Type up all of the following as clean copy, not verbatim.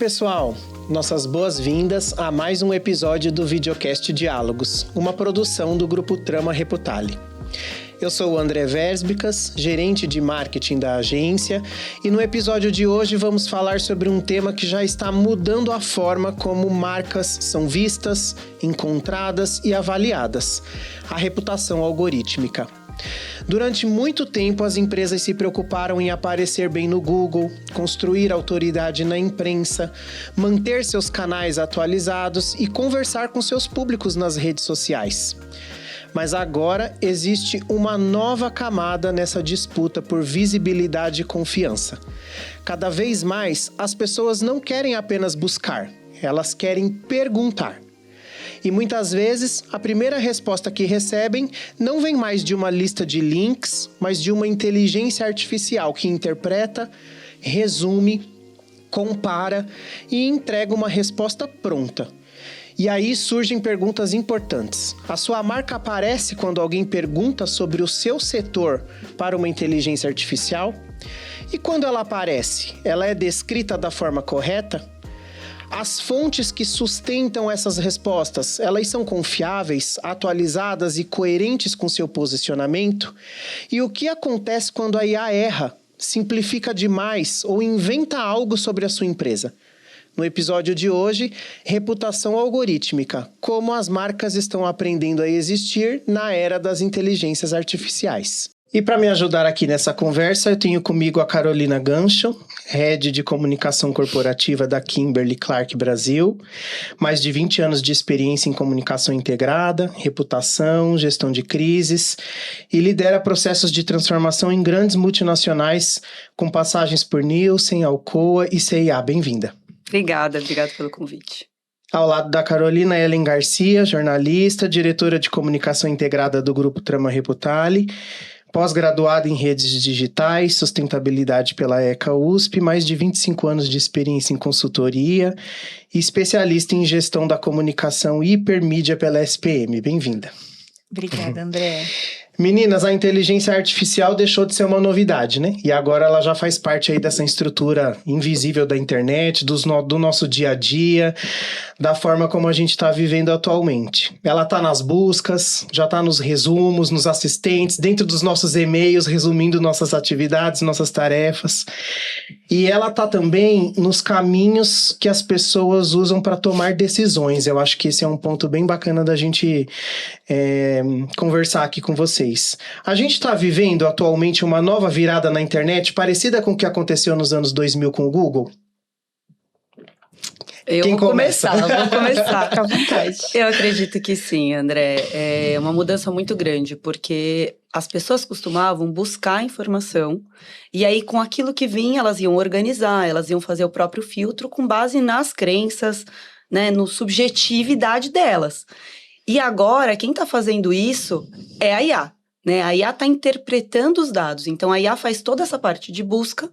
pessoal, nossas boas-vindas a mais um episódio do Videocast Diálogos, uma produção do Grupo Trama Reputali. Eu sou o André Versbicas, gerente de marketing da agência, e no episódio de hoje vamos falar sobre um tema que já está mudando a forma como marcas são vistas, encontradas e avaliadas: a reputação algorítmica. Durante muito tempo, as empresas se preocuparam em aparecer bem no Google, construir autoridade na imprensa, manter seus canais atualizados e conversar com seus públicos nas redes sociais. Mas agora existe uma nova camada nessa disputa por visibilidade e confiança. Cada vez mais, as pessoas não querem apenas buscar, elas querem perguntar. E muitas vezes, a primeira resposta que recebem não vem mais de uma lista de links, mas de uma inteligência artificial que interpreta, resume, compara e entrega uma resposta pronta. E aí surgem perguntas importantes. A sua marca aparece quando alguém pergunta sobre o seu setor para uma inteligência artificial? E quando ela aparece, ela é descrita da forma correta? As fontes que sustentam essas respostas, elas são confiáveis, atualizadas e coerentes com seu posicionamento? E o que acontece quando a IA erra, simplifica demais ou inventa algo sobre a sua empresa? No episódio de hoje, reputação algorítmica, como as marcas estão aprendendo a existir na era das inteligências artificiais. E para me ajudar aqui nessa conversa, eu tenho comigo a Carolina Gancho, Head de Comunicação Corporativa da Kimberly-Clark Brasil, mais de 20 anos de experiência em comunicação integrada, reputação, gestão de crises, e lidera processos de transformação em grandes multinacionais, com passagens por Nielsen, Alcoa e CIA. Bem-vinda. Obrigada pelo convite. Ao lado da Carolina, Ellen Garcia, jornalista, diretora de comunicação integrada do Grupo Trama Reputali, pós-graduada em redes digitais, sustentabilidade pela ECA USP, mais de 25 anos de experiência em consultoria e especialista em gestão da comunicação e hipermídia pela SPM. Bem-vinda. Obrigada, André. Meninas, a inteligência artificial deixou de ser uma novidade, né? E agora ela já faz parte aí dessa estrutura invisível da internet, do nosso dia a dia, da forma como a gente está vivendo atualmente. Ela está nas buscas, já está nos resumos, nos assistentes, dentro dos nossos e-mails, resumindo nossas atividades, nossas tarefas. E ela está também nos caminhos que as pessoas usam para tomar decisões. Eu acho que esse é um ponto bem bacana da gente conversar aqui com vocês. A gente está vivendo atualmente uma nova virada na internet parecida com o que aconteceu nos anos 2000 com o Google? Vou começar, fica à vontade. Eu acredito que sim, André. É uma mudança muito grande, porque as pessoas costumavam buscar informação e aí com aquilo que vinha elas iam organizar, elas iam fazer o próprio filtro com base nas crenças, né, no subjetividade delas. E agora, quem está fazendo isso é a IA. Né? A IA está interpretando os dados, então a IA faz toda essa parte de busca,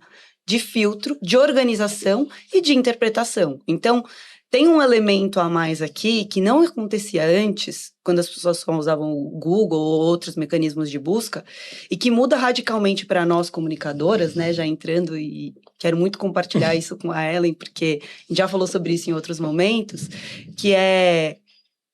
de filtro, de organização e de interpretação. Então, tem um elemento a mais aqui que não acontecia antes, quando as pessoas só usavam o Google ou outros mecanismos de busca, e que muda radicalmente para nós comunicadoras, né? Já entrando, e quero muito compartilhar isso com a Ellen, porque a gente já falou sobre isso em outros momentos, que é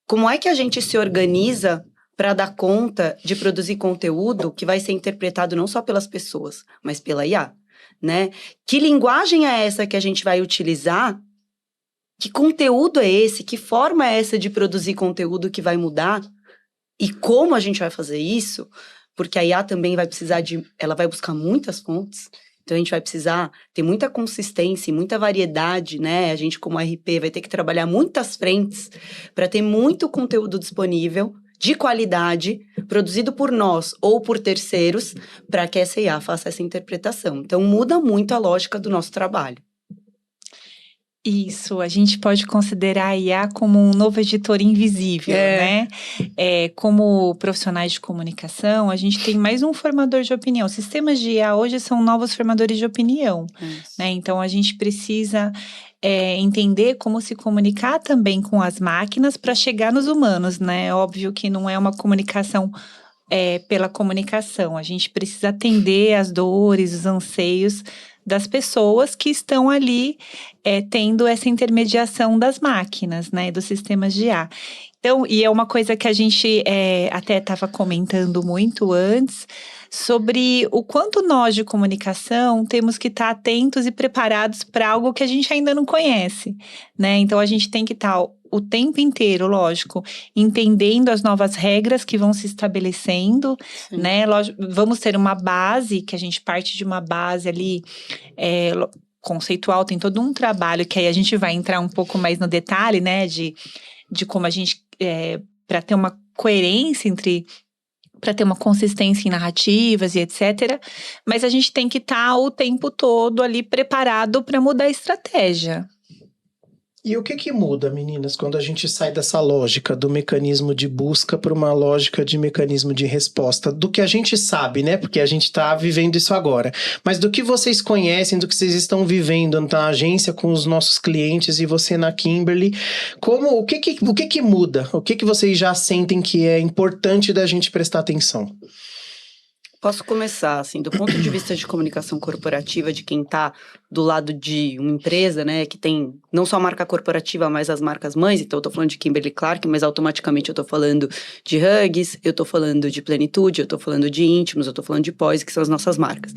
como é que a gente se organiza para dar conta de produzir conteúdo que vai ser interpretado não só pelas pessoas, mas pela IA, né? Que linguagem é essa que a gente vai utilizar? Que conteúdo é esse? Que forma é essa de produzir conteúdo que vai mudar? E como a gente vai fazer isso? Porque a IA também vai precisar ela vai buscar muitas fontes, então a gente vai precisar ter muita consistência e muita variedade, né? A gente como RP vai ter que trabalhar muitas frentes para ter muito conteúdo disponível, de qualidade, produzido por nós ou por terceiros, para que essa IA faça essa interpretação. Então, muda muito a lógica do nosso trabalho. Isso, a gente pode considerar a IA como um novo editor invisível, né? Como profissionais de comunicação, a gente tem mais um formador de opinião. Sistemas de IA hoje são novos formadores de opinião, né? Então, a gente precisa entender como se comunicar também com as máquinas para chegar nos humanos, né? Óbvio que não é uma comunicação pela comunicação. A gente precisa atender as dores, os anseios das pessoas que estão ali tendo essa intermediação das máquinas, né, dos sistemas de IA. Então, e é uma coisa que a gente até estava comentando muito antes, sobre o quanto nós de comunicação temos que estar atentos e preparados para algo que a gente ainda não conhece, né? Então, a gente tem que estar o tempo inteiro, lógico, entendendo as novas regras que vão se estabelecendo, né? Vamos ter uma base, que a gente parte de uma base ali conceitual, tem todo um trabalho que aí a gente vai entrar um pouco mais no detalhe, né? De como a gente, para ter uma coerência para ter uma consistência em narrativas e etc. Mas a gente tem que estar o tempo todo ali preparado para mudar a estratégia. E o que muda, meninas, quando a gente sai dessa lógica do mecanismo de busca para uma lógica de mecanismo de resposta? Do que a gente sabe, né? Porque a gente está vivendo isso agora. Mas do que vocês conhecem, do que vocês estão vivendo na agência com os nossos clientes e você na Kimberly, o que muda? O que vocês já sentem que é importante da gente prestar atenção? Posso começar, assim, do ponto de vista de comunicação corporativa, de quem está do lado de uma empresa, né, que tem não só a marca corporativa, mas as marcas mães. Então, eu estou falando de Kimberly Clark, mas automaticamente eu estou falando de Huggies, eu estou falando de Plenitude, eu estou falando de Íntimos, eu estou falando de Poise, que são as nossas marcas.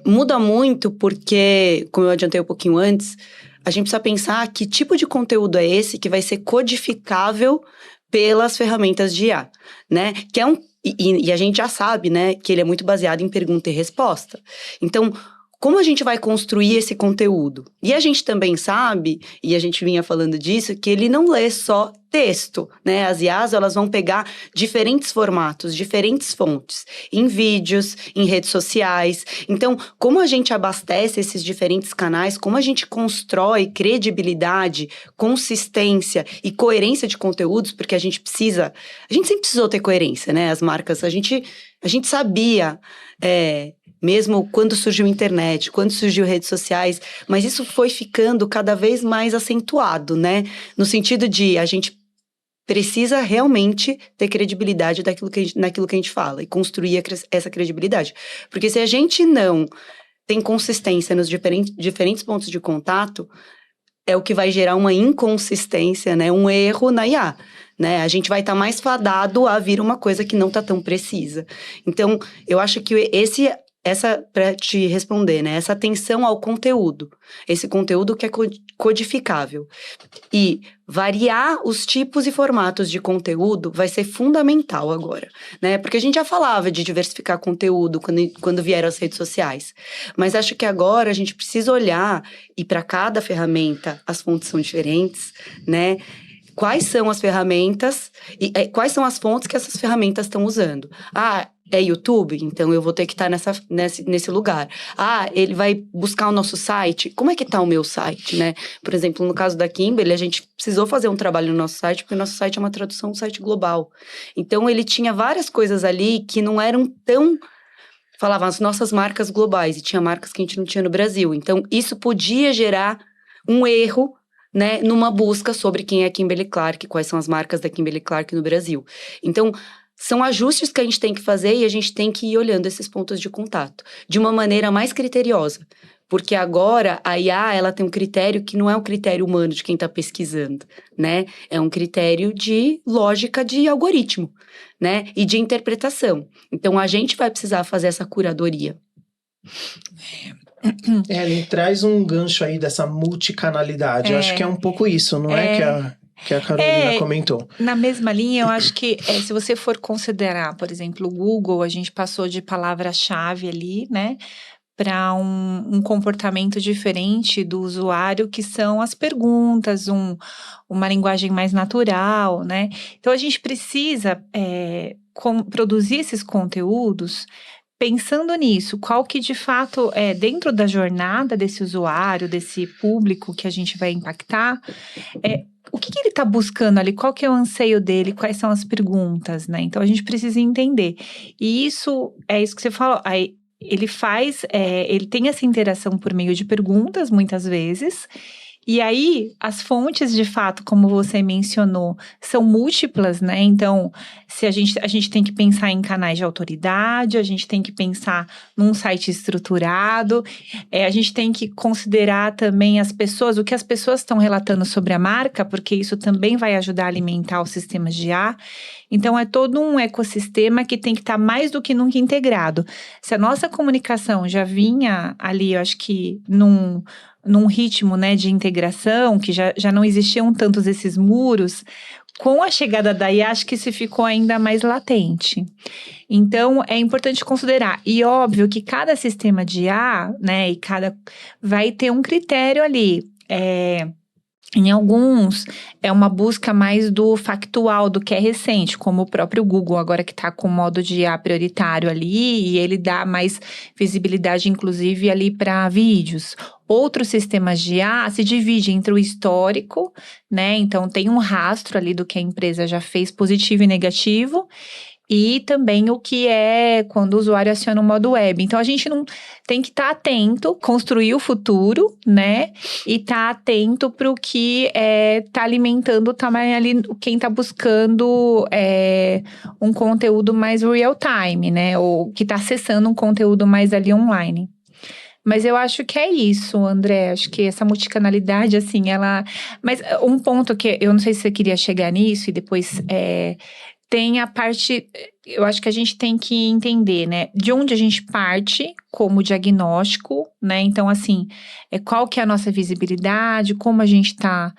Muda muito porque, como eu adiantei um pouquinho antes, a gente precisa pensar que tipo de conteúdo é esse que vai ser codificável pelas ferramentas de IA, né, que é E a gente já sabe, né, que ele é muito baseado em pergunta e resposta. Então, como a gente vai construir esse conteúdo? E a gente também sabe, e a gente vinha falando disso, que ele não lê só texto, né? As IAs, elas vão pegar diferentes formatos, diferentes fontes, em vídeos, em redes sociais. Então, como a gente abastece esses diferentes canais, como a gente constrói credibilidade, consistência e coerência de conteúdos, porque a gente sempre precisou ter coerência, né? As marcas, a gente sabia, mesmo quando surgiu a internet, quando surgiu redes sociais, mas isso foi ficando cada vez mais acentuado, né? No sentido de a gente precisa realmente ter credibilidade naquilo que a gente fala e construir essa credibilidade. Porque se a gente não tem consistência nos diferentes pontos de contato, é o que vai gerar uma inconsistência, né? Um erro na IA. Né? A gente vai estar mais fadado a vir uma coisa que não está tão precisa. Então, eu acho que para te responder, né? Essa atenção ao conteúdo, esse conteúdo que é codificável. E variar os tipos e formatos de conteúdo vai ser fundamental agora, né? Porque a gente já falava de diversificar conteúdo quando vieram as redes sociais. Mas acho que agora a gente precisa olhar, e para cada ferramenta as fontes são diferentes, né? Quais são as ferramentas e quais são as fontes que essas ferramentas estão usando? É YouTube? Então eu vou ter que estar nesse lugar. Ele vai buscar o nosso site? Como é que está o meu site, né? Por exemplo, no caso da Kimberly, a gente precisou fazer um trabalho no nosso site, porque o nosso site é uma tradução do site global. Então ele tinha várias coisas ali que não eram tão... Falavam as nossas marcas globais, e tinha marcas que a gente não tinha no Brasil. Então isso podia gerar um erro, né, numa busca sobre quem é Kimberly Clark, quais são as marcas da Kimberly Clark no Brasil. Então, são ajustes que a gente tem que fazer e a gente tem que ir olhando esses pontos de contato de uma maneira mais criteriosa. Porque agora a IA, ela tem um critério que não é um critério humano de quem está pesquisando, né? É um critério de lógica de algoritmo, né? E de interpretação. Então, a gente vai precisar fazer essa curadoria. Ele traz um gancho aí dessa multicanalidade. Eu acho que é um pouco isso, não é que a Carolina comentou. Na mesma linha, eu acho que se você for considerar, por exemplo, o Google, a gente passou de palavra-chave ali, né, para um comportamento diferente do usuário, que são as perguntas, uma linguagem mais natural, né? Então, a gente precisa produzir esses conteúdos pensando nisso, qual que de fato é dentro da jornada desse usuário, desse público que a gente vai impactar, o que ele está buscando ali, qual que é o anseio dele, quais são as perguntas, né? Então a gente precisa entender. E isso é isso que você falou. Aí, ele tem essa interação por meio de perguntas, muitas vezes, E aí, as fontes, de fato, como você mencionou, são múltiplas, né? Então, se a gente tem que pensar em canais de autoridade, a gente tem que pensar num site estruturado, a gente tem que considerar também as pessoas, o que as pessoas estão relatando sobre a marca, porque isso também vai ajudar a alimentar os sistemas de IA. Então, é todo um ecossistema que tem que estar mais do que nunca integrado. Se a nossa comunicação já vinha ali, eu acho que num ritmo, né, de integração, que já não existiam tantos esses muros, com a chegada da IA, acho que isso ficou ainda mais latente. Então, é importante considerar. E óbvio que cada sistema de IA, né, vai ter um critério ali. Em alguns, é uma busca mais do factual, do que é recente, como o próprio Google, agora que está com o modo de IA prioritário ali, e ele dá mais visibilidade, inclusive, ali para vídeos. Outros sistemas de IA se dividem entre o histórico, né? Então, tem um rastro ali do que a empresa já fez, positivo e negativo, e também o que é quando o usuário aciona o modo web. Então, a gente não tem que estar atento, construir o futuro, né? E estar atento para o que está alimentando também ali quem está buscando um conteúdo mais real time, né? Ou que está acessando um conteúdo mais ali online. Mas eu acho que é isso, André. Acho que essa multicanalidade, assim, ela... Mas um ponto que eu não sei se você queria chegar nisso e depois... Tem a parte, eu acho que a gente tem que entender, né, de onde a gente parte como diagnóstico, né, então assim, qual que é a nossa visibilidade, como a gente está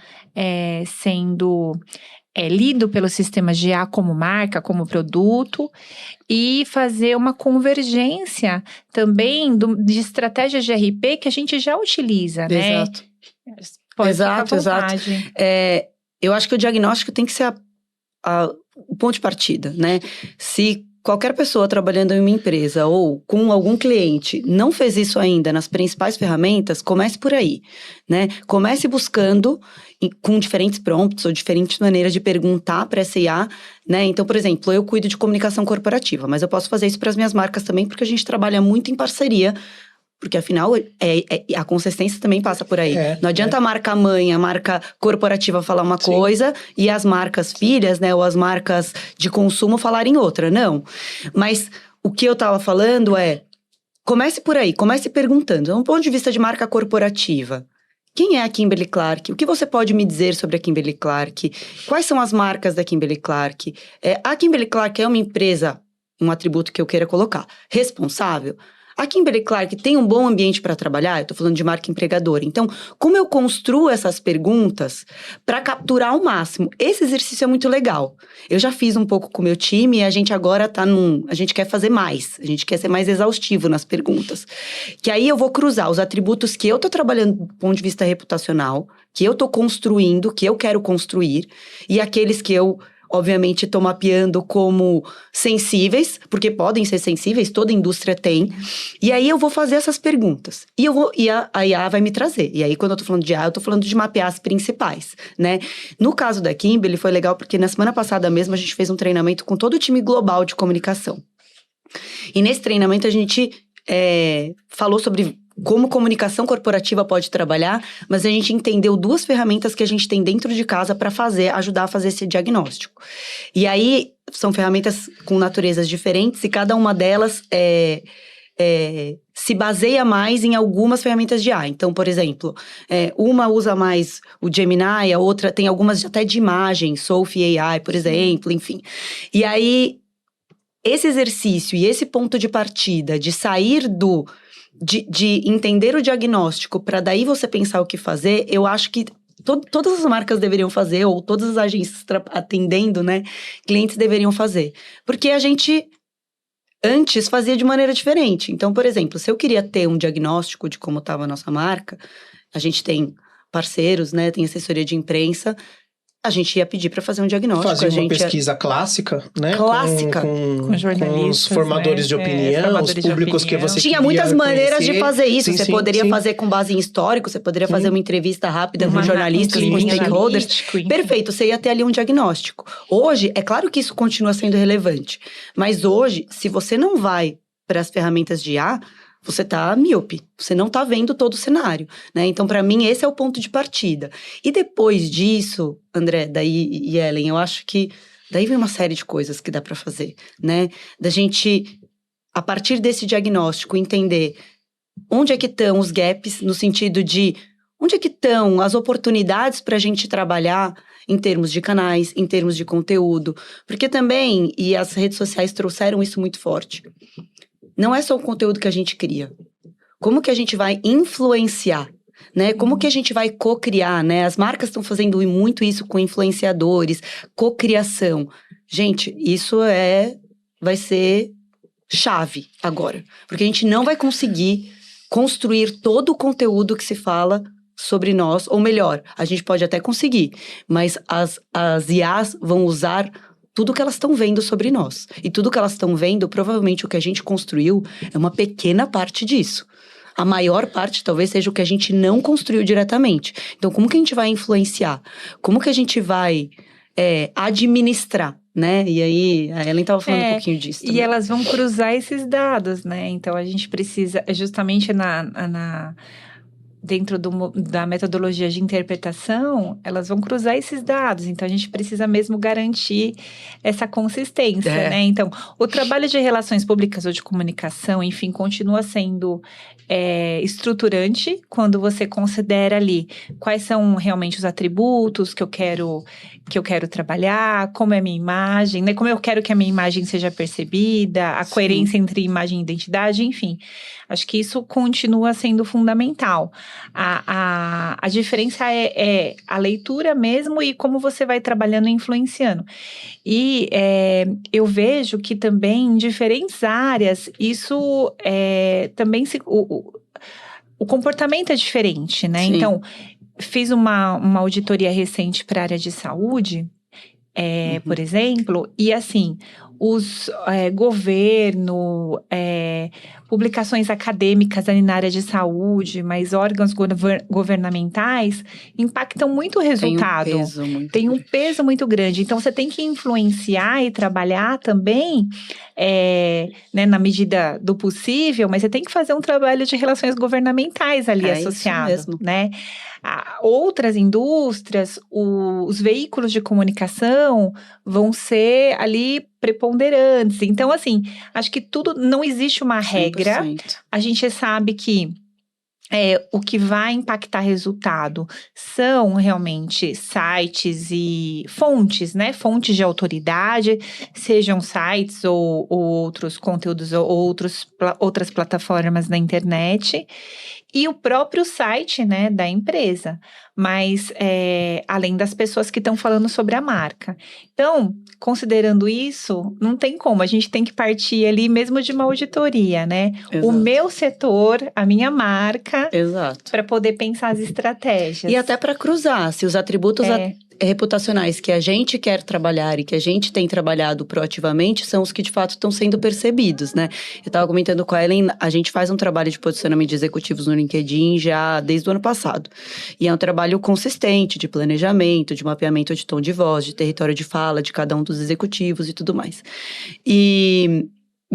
sendo lido pelos sistemas de IA como marca, como produto, e fazer uma convergência também de estratégias de RP que a gente já utiliza, né? Exato. Pode exato. Eu acho que o diagnóstico tem que ser o ponto de partida, né? Se qualquer pessoa trabalhando em uma empresa ou com algum cliente não fez isso ainda nas principais ferramentas, comece por aí, né? Comece buscando com diferentes prompts ou diferentes maneiras de perguntar para essa IA, né? Então, por exemplo, eu cuido de comunicação corporativa, mas eu posso fazer isso para as minhas marcas também, porque a gente trabalha muito em parceria. Porque, afinal, a consistência também passa por aí. Não adianta a marca mãe, a marca corporativa falar uma coisa e as marcas filhas, né, ou as marcas de consumo falarem outra. Não. Mas o que eu tava falando comece por aí, comece perguntando. Do ponto de vista de marca corporativa, quem é a Kimberly Clark? O que você pode me dizer sobre a Kimberly Clark? Quais são as marcas da Kimberly Clark? A Kimberly Clark é uma empresa, um atributo que eu queira colocar, responsável? A Kimberly Clark tem um bom ambiente para trabalhar? Eu estou falando de marca empregadora. Então, como eu construo essas perguntas para capturar ao máximo? Esse exercício é muito legal. Eu já fiz um pouco com o meu time e a gente agora a gente quer fazer mais. A gente quer ser mais exaustivo nas perguntas. Que aí eu vou cruzar os atributos que eu estou trabalhando do ponto de vista reputacional, que eu estou construindo, que eu quero construir, e aqueles que eu... obviamente, estou mapeando como sensíveis, porque podem ser sensíveis, toda indústria tem. E aí eu vou fazer essas perguntas. E a IA vai me trazer. E aí, quando eu estou falando de IA, eu estou falando de mapear as principais, né? No caso da Kimberly, foi legal porque na semana passada mesmo a gente fez um treinamento com todo o time global de comunicação. E nesse treinamento a gente falou sobre como comunicação corporativa pode trabalhar, mas a gente entendeu 2 ferramentas que a gente tem dentro de casa para ajudar a fazer esse diagnóstico. E aí, são ferramentas com naturezas diferentes e cada uma delas se baseia mais em algumas ferramentas de IA. Então, por exemplo, uma usa mais o Gemini, a outra tem algumas até de imagem, Sophie AI, por exemplo, enfim. E aí, esse exercício e esse ponto de partida de sair de entender o diagnóstico para daí você pensar o que fazer, eu acho que todas as marcas deveriam fazer, ou todas as agências atendendo, né, clientes deveriam fazer. Porque a gente antes fazia de maneira diferente. Então, por exemplo, se eu queria ter um diagnóstico de como estava a nossa marca, a gente tem parceiros, né, tem assessoria de imprensa, a gente ia pedir para fazer um diagnóstico. Fazer uma pesquisa clássica, né? Clássica. Com jornalistas, com os formadores de opinião, os públicos que você tinha muitas maneiras de fazer isso. Você poderia fazer com base em histórico, você poderia fazer uma entrevista rápida com jornalistas, com stakeholders. Perfeito, você ia ter ali um diagnóstico. Hoje, é claro que isso continua sendo relevante. Mas hoje, se você não vai para as ferramentas de IA, você tá míope, você não tá vendo todo o cenário, né? Então, para mim, esse é o ponto de partida. E depois disso, André, daí e Ellen, eu acho que daí vem uma série de coisas que dá para fazer, né? Da gente, a partir desse diagnóstico, entender onde é que estão os gaps, no sentido de onde é que estão as oportunidades para a gente trabalhar em termos de canais, em termos de conteúdo. Porque também, e as redes sociais trouxeram isso muito forte, não é só o conteúdo que a gente cria. Como que a gente vai influenciar? Né? Como que a gente vai co-criar, né? As marcas estão fazendo muito isso com influenciadores, co-criação. Gente, isso vai ser chave agora. Porque a gente não vai conseguir construir todo o conteúdo que se fala sobre nós, ou melhor, a gente pode até conseguir, mas as IAs vão usar tudo que elas estão vendo sobre nós. E tudo que elas estão vendo, provavelmente o que a gente construiu é uma pequena parte disso. A maior parte talvez seja o que a gente não construiu diretamente. Então, como que a gente vai influenciar? Como que a gente vai administrar? Né? E aí, a Ellen estava falando um pouquinho disso também. E elas vão cruzar esses dados, né? Então, a gente precisa, justamente dentro da metodologia de interpretação, elas vão cruzar esses dados. Então, a gente precisa mesmo garantir essa consistência, né? Então, o trabalho de relações públicas ou de comunicação, enfim, continua sendo estruturante quando você considera ali quais são realmente os atributos que eu quero trabalhar, como é a minha imagem, né? Como eu quero que a minha imagem seja percebida, a coerência entre imagem e identidade, enfim. Acho que isso continua sendo fundamental. A diferença é a leitura mesmo e como você vai trabalhando e influenciando. E eu vejo que também em diferentes áreas, isso também o comportamento é diferente, né? Sim. Então, fiz uma auditoria recente para a área de saúde, por exemplo, e assim, os governo, publicações acadêmicas ali na área de saúde, mas órgãos governamentais impactam muito o resultado. Tem um peso muito grande. Então, você tem que influenciar e trabalhar também, né, na medida do possível, mas você tem que fazer um trabalho de relações governamentais ali associado, isso mesmo. Né? Outras indústrias, os veículos de comunicação vão ser ali preponderantes. Então, assim, acho que não existe uma regra. 100%. A gente sabe que o que vai impactar resultado são realmente sites e fontes, né? Fontes de autoridade, sejam sites ou outros conteúdos ou outras plataformas na internet. E o próprio site, né, da empresa, mas além das pessoas que estão falando sobre a marca. Então, considerando isso, não tem como, a gente tem que partir ali mesmo de uma auditoria, né? Exato. O meu setor, a minha marca, Exato. Para poder pensar as estratégias. E até para cruzar, se os atributos reputacionais que a gente quer trabalhar e que a gente tem trabalhado proativamente são os que de fato estão sendo percebidos, né? Eu estava comentando com a Ellen, a gente faz um trabalho de posicionamento de executivos no LinkedIn já desde o ano passado. E é um trabalho consistente de planejamento, de mapeamento de tom de voz, de território de fala de cada um dos executivos e tudo mais. E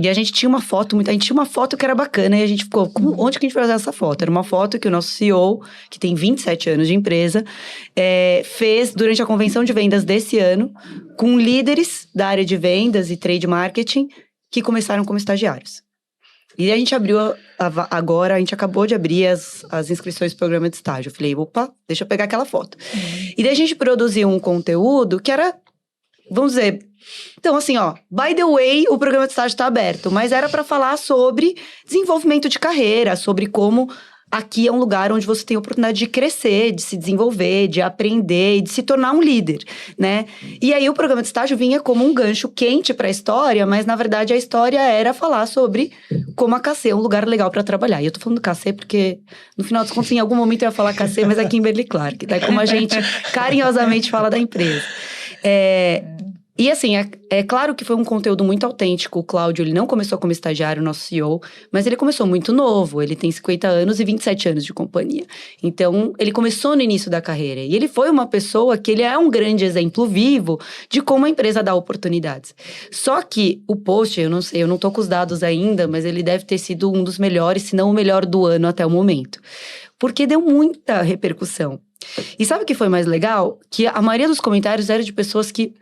a gente tinha uma foto, que era bacana, e a gente ficou, onde que a gente vai usar essa foto? Era uma foto que o nosso CEO, que tem 27 anos de empresa, fez durante a convenção de vendas desse ano, com líderes da área de vendas e trade marketing, que começaram como estagiários. E a gente abriu, agora, a gente acabou de abrir as inscrições para o programa de estágio. Eu falei, opa, deixa eu pegar aquela foto. E daí a gente produziu um conteúdo que era, vamos dizer... Então, assim, by the way, o programa de estágio está aberto, mas era para falar sobre desenvolvimento de carreira, sobre como aqui é um lugar onde você tem a oportunidade de crescer, de se desenvolver, de aprender e de se tornar um líder, né? E aí o programa de estágio vinha como um gancho quente para a história, mas na verdade a história era falar sobre como a KC é um lugar legal para trabalhar. E eu tô falando KC porque, no final dos contos, em algum momento eu ia falar KC, mas é Kimberly-Clark, tá? Como a gente carinhosamente fala da empresa. E assim, é claro que foi um conteúdo muito autêntico. O Cláudio, ele não começou como estagiário, nosso CEO, mas ele começou muito novo. Ele tem 50 anos e 27 anos de companhia. Então, ele começou no início da carreira. E ele foi uma pessoa que ele é um grande exemplo vivo de como a empresa dá oportunidades. Só que o post, eu não sei, eu não tô com os dados ainda, mas ele deve ter sido um dos melhores, se não o melhor do ano até o momento. Porque deu muita repercussão. E sabe o que foi mais legal? Que a maioria dos comentários era de pessoas que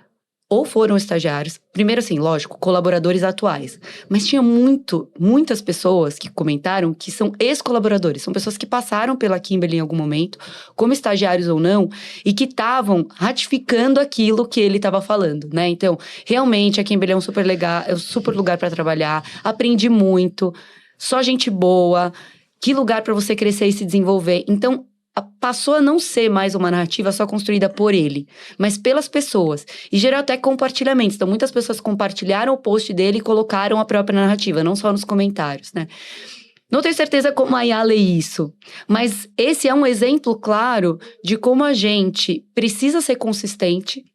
ou foram estagiários, primeiro assim, lógico, colaboradores atuais. Mas tinha muitas pessoas que comentaram que são ex-colaboradores. São pessoas que passaram pela Kimberly em algum momento, como estagiários ou não, e que estavam ratificando aquilo que ele estava falando, né? Então, realmente, a Kimberly é um super lugar para trabalhar. Aprendi muito, só gente boa, que lugar para você crescer e se desenvolver. Então, passou a não ser mais uma narrativa só construída por ele, mas pelas pessoas. E gerou até compartilhamentos. Então, muitas pessoas compartilharam o post dele e colocaram a própria narrativa, não só nos comentários, né? Não tenho certeza como a IA lê isso, mas esse é um exemplo claro de como a gente precisa ser consistente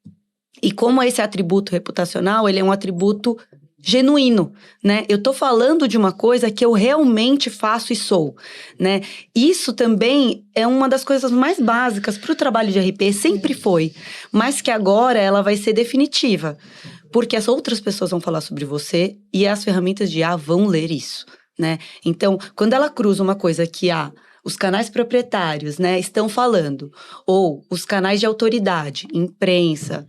e como esse atributo reputacional, ele é um atributo genuíno, né? Eu tô falando de uma coisa que eu realmente faço e sou, né? Isso também é uma das coisas mais básicas para o trabalho de RP, sempre foi, mas que agora ela vai ser definitiva, porque as outras pessoas vão falar sobre você e as ferramentas de IA vão ler isso, né? Então, quando ela cruza uma coisa que os canais proprietários, né, estão falando, ou os canais de autoridade, imprensa,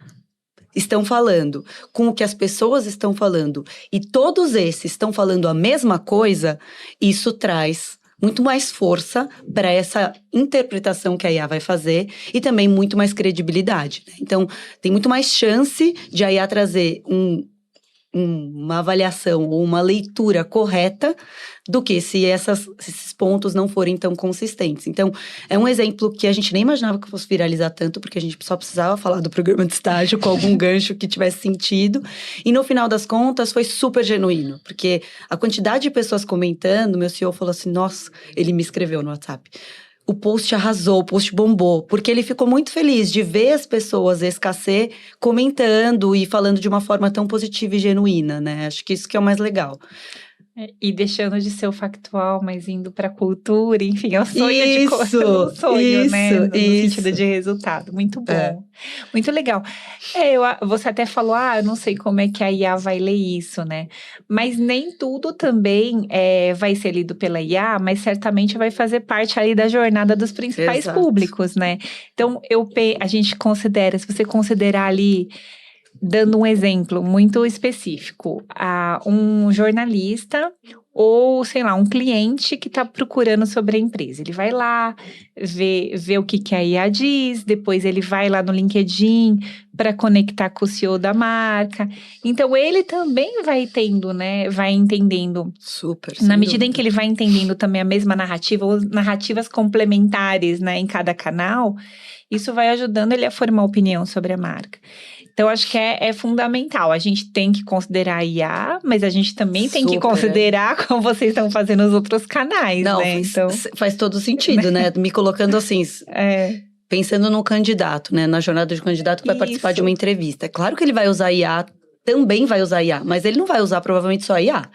estão falando, com o que as pessoas estão falando, e todos esses estão falando a mesma coisa, isso traz muito mais força para essa interpretação que a IA vai fazer e também muito mais credibilidade, né? Então, tem muito mais chance de a IA trazer uma avaliação ou uma leitura correta do que se esses pontos não forem tão consistentes. Então, é um exemplo que a gente nem imaginava que fosse viralizar tanto, porque a gente só precisava falar do programa de estágio com algum gancho que tivesse sentido. E no final das contas, foi super genuíno, porque a quantidade de pessoas comentando, meu CEO falou assim, nossa, ele me escreveu no WhatsApp. O post arrasou, o post bombou, porque ele ficou muito feliz de ver as pessoas ex-KC comentando e falando de uma forma tão positiva e genuína, né? Acho que isso que é o mais legal. E deixando de ser o factual, mas indo para a cultura, enfim, é o sonho, né? No sentido de resultado. Muito bom. Muito legal. Você até falou, eu não sei como é que a IA vai ler isso, né? Mas nem tudo também vai ser lido pela IA, mas certamente vai fazer parte ali da jornada dos principais públicos, né? Então, a gente considera, se você considerar ali, dando um exemplo muito específico, um jornalista ou, sei lá, um cliente que está procurando sobre a empresa. Ele vai lá, vê o que a IA diz, depois ele vai lá no LinkedIn para conectar com o CEO da marca. Então, ele também vai tendo, né, vai entendendo. Super. Na medida em que ele vai entendendo também a mesma narrativa, ou narrativas complementares, né, em cada canal, isso vai ajudando ele a formar opinião sobre a marca. Então, acho que é fundamental. A gente tem que considerar a IA, mas a gente também tem que considerar como vocês estão fazendo os outros canais, né? Então, faz todo sentido, né? Me colocando assim, pensando no candidato, né? Na jornada de candidato que vai participar de uma entrevista. É claro que ele vai usar IA, também vai usar IA, mas ele não vai usar provavelmente só IA.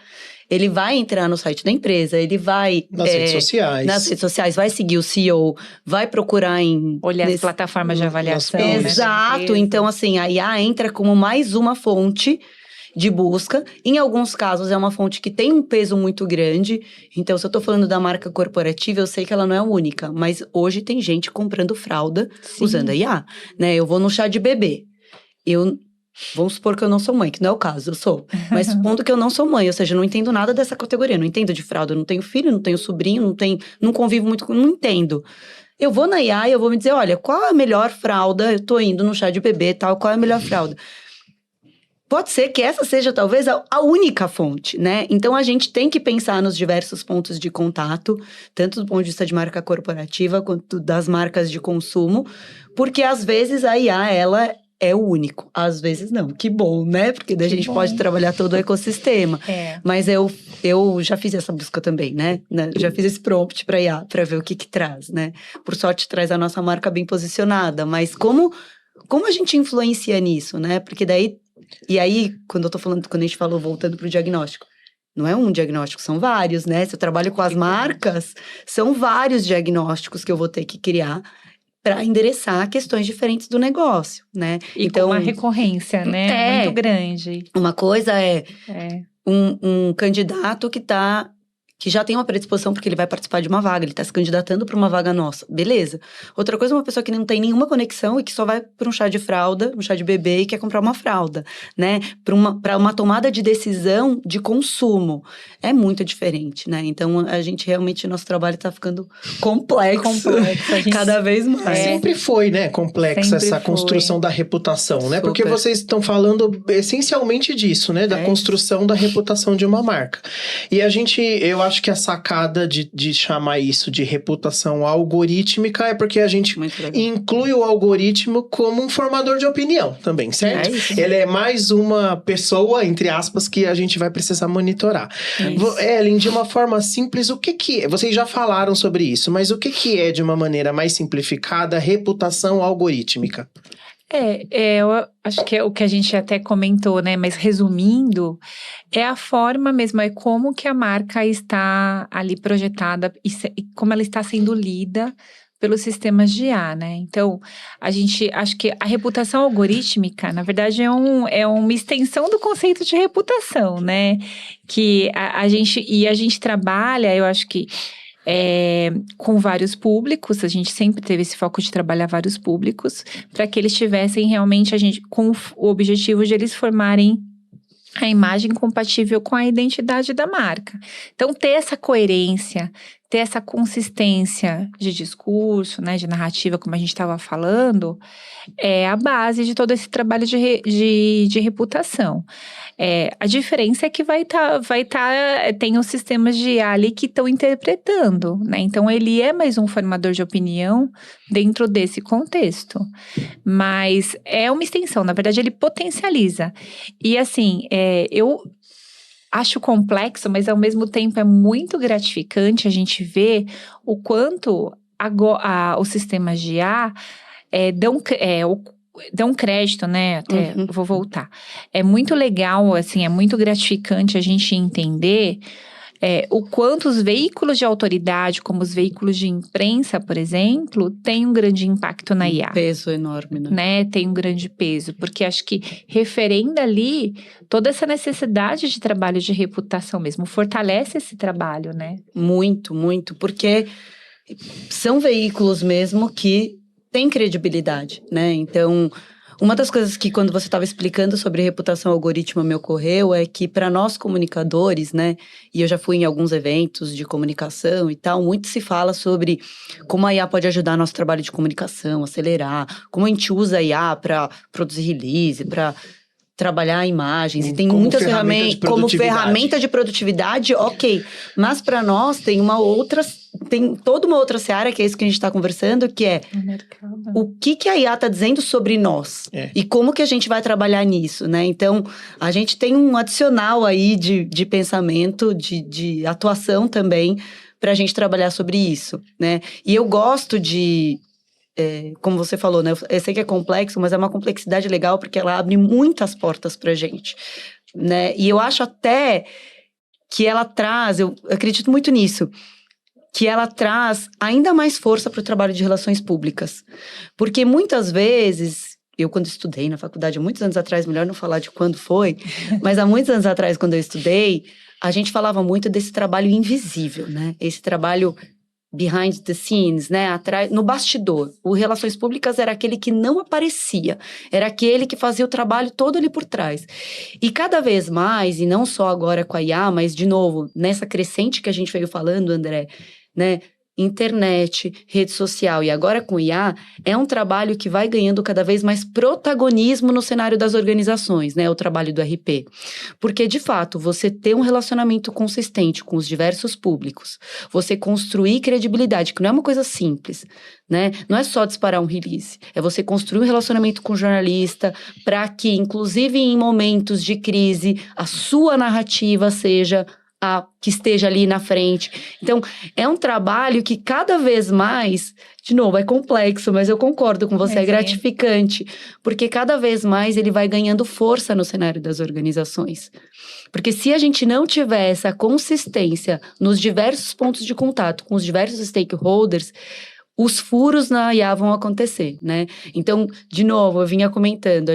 Ele vai entrar no site da empresa, ele vai... Nas redes sociais. Nas redes sociais, vai seguir o CEO, vai procurar olhar as plataformas de avaliação, né? Exato, então assim, a IA entra como mais uma fonte de busca. Em alguns casos, é uma fonte que tem um peso muito grande. Então, se eu tô falando da marca corporativa, eu sei que ela não é a única. Mas hoje tem gente comprando fralda usando a IA, né? Eu vou no chá de bebê. Vamos supor que eu não sou mãe, que não é o caso, eu sou. Mas supondo que eu não sou mãe, ou seja, eu não entendo nada dessa categoria. Não entendo de fralda, eu não tenho filho, não tenho sobrinho, não convivo muito com... Não entendo. Eu vou na IA e eu vou me dizer, olha, qual é a melhor fralda? Eu tô indo no chá de bebê e tal, qual é a melhor fralda? Pode ser que essa seja talvez a única fonte, né? Então, a gente tem que pensar nos diversos pontos de contato, tanto do ponto de vista de marca corporativa, quanto das marcas de consumo, porque às vezes a IA, ela é o único, às vezes não. Que bom, né? Porque daí a gente pode trabalhar todo o ecossistema. Mas eu já fiz essa busca também, né? Já fiz esse prompt para IA, para ver o que traz, né? Por sorte, traz a nossa marca bem posicionada. Mas como a gente influencia nisso, né? Porque daí E aí, quando a gente falou, voltando para o diagnóstico, não é um diagnóstico, são vários, né? Se eu trabalho com as marcas, são vários diagnósticos que eu vou ter que criar para endereçar questões diferentes do negócio, né? E então, com uma recorrência, né? Muito grande. Uma coisa é. Um candidato que já tem uma predisposição porque ele vai participar de uma vaga, ele está se candidatando para uma vaga nossa, beleza. Outra coisa é uma pessoa que não tem nenhuma conexão e que só vai para um chá de fralda, um chá de bebê e quer comprar uma fralda, né? Para uma tomada de decisão de consumo. É muito diferente, né? Então, a gente realmente, nosso trabalho está ficando complexo cada vez mais. Sempre foi, né? Complexa essa construção da reputação, né? Porque vocês estão falando essencialmente disso, né? Da construção da reputação de uma marca. E eu acho que a sacada de chamar isso de reputação algorítmica é porque a gente inclui o algoritmo como um formador de opinião também, certo? Ele é mais uma pessoa, entre aspas, que a gente vai precisar monitorar. Ellen, de uma forma simples, o que é? Vocês já falaram sobre isso, mas o que é, de uma maneira mais simplificada, reputação algorítmica? Eu acho que é o que a gente até comentou, né? Mas resumindo, é a forma mesmo, é como que a marca está ali projetada e como ela está sendo lida pelos sistemas de IA, né? Então, acho que a reputação algorítmica, na verdade, é uma extensão do conceito de reputação, né? Que a gente trabalha, eu acho que com vários públicos, a gente sempre teve esse foco de trabalhar vários públicos, para que eles tivessem realmente, com o objetivo de eles formarem a imagem compatível com a identidade da marca. Então, ter essa coerência, ter essa consistência de discurso, né, de narrativa, como a gente estava falando, é a base de todo esse trabalho de reputação. A diferença é que tem os sistemas de IA ali que estão interpretando, né? Então, ele é mais um formador de opinião dentro desse contexto. Mas é uma extensão, na verdade, ele potencializa. E assim, eu acho complexo, mas ao mesmo tempo é muito gratificante a gente ver o quanto os sistemas de IA dão crédito, né? Até vou voltar. É muito legal, assim, é muito gratificante a gente entender o quanto os veículos de autoridade, como os veículos de imprensa, por exemplo, têm um grande impacto na IA. Um peso enorme, né? Tem um grande peso, porque acho que referenda ali toda essa necessidade de trabalho de reputação mesmo, fortalece esse trabalho, né? Muito, muito, porque são veículos mesmo que têm credibilidade, né? Então, uma das coisas que quando você estava explicando sobre reputação algorítmica me ocorreu é que para nós comunicadores, né, e eu já fui em alguns eventos de comunicação e tal, muito se fala sobre como a IA pode ajudar nosso trabalho de comunicação, acelerar, como a gente usa a IA para produzir release, para trabalhar imagens, e tem muitas ferramentas como ferramenta de produtividade, ok, mas para nós tem toda uma outra seara, que é isso que a gente está conversando, que é o que a IA está dizendo sobre nós e como que a gente vai trabalhar nisso, né? Então, a gente tem um adicional aí de pensamento, de atuação também, para a gente trabalhar sobre isso, né? E eu gosto como você falou, né? Eu sei que é complexo, mas é uma complexidade legal porque ela abre muitas portas pra gente, né? E eu acho até que ela traz, eu acredito muito nisso, que ela traz ainda mais força para o trabalho de relações públicas. Porque muitas vezes, eu quando estudei na faculdade, há muitos anos atrás, melhor não falar de quando foi, mas há muitos anos atrás, quando eu estudei, a gente falava muito desse trabalho invisível, né? Esse trabalho behind the scenes, né, atrás, no bastidor. O Relações Públicas era aquele que não aparecia, era aquele que fazia o trabalho todo ali por trás. E cada vez mais, e não só agora com a IA, mas de novo, nessa crescente que a gente veio falando, André, né, internet, rede social e agora com IA, é um trabalho que vai ganhando cada vez mais protagonismo no cenário das organizações, né, o trabalho do RP. Porque, de fato, você ter um relacionamento consistente com os diversos públicos, você construir credibilidade, que não é uma coisa simples, né, não é só disparar um release, é você construir um relacionamento com o jornalista para que, inclusive em momentos de crise, a sua narrativa seja que esteja ali na frente. Então, é um trabalho que cada vez mais, de novo, é complexo, mas eu concordo com você, é gratificante, porque cada vez mais ele vai ganhando força no cenário das organizações. Porque se a gente não tiver essa consistência nos diversos pontos de contato com os diversos stakeholders, os furos na IA vão acontecer, né? Então, de novo, eu vinha comentando,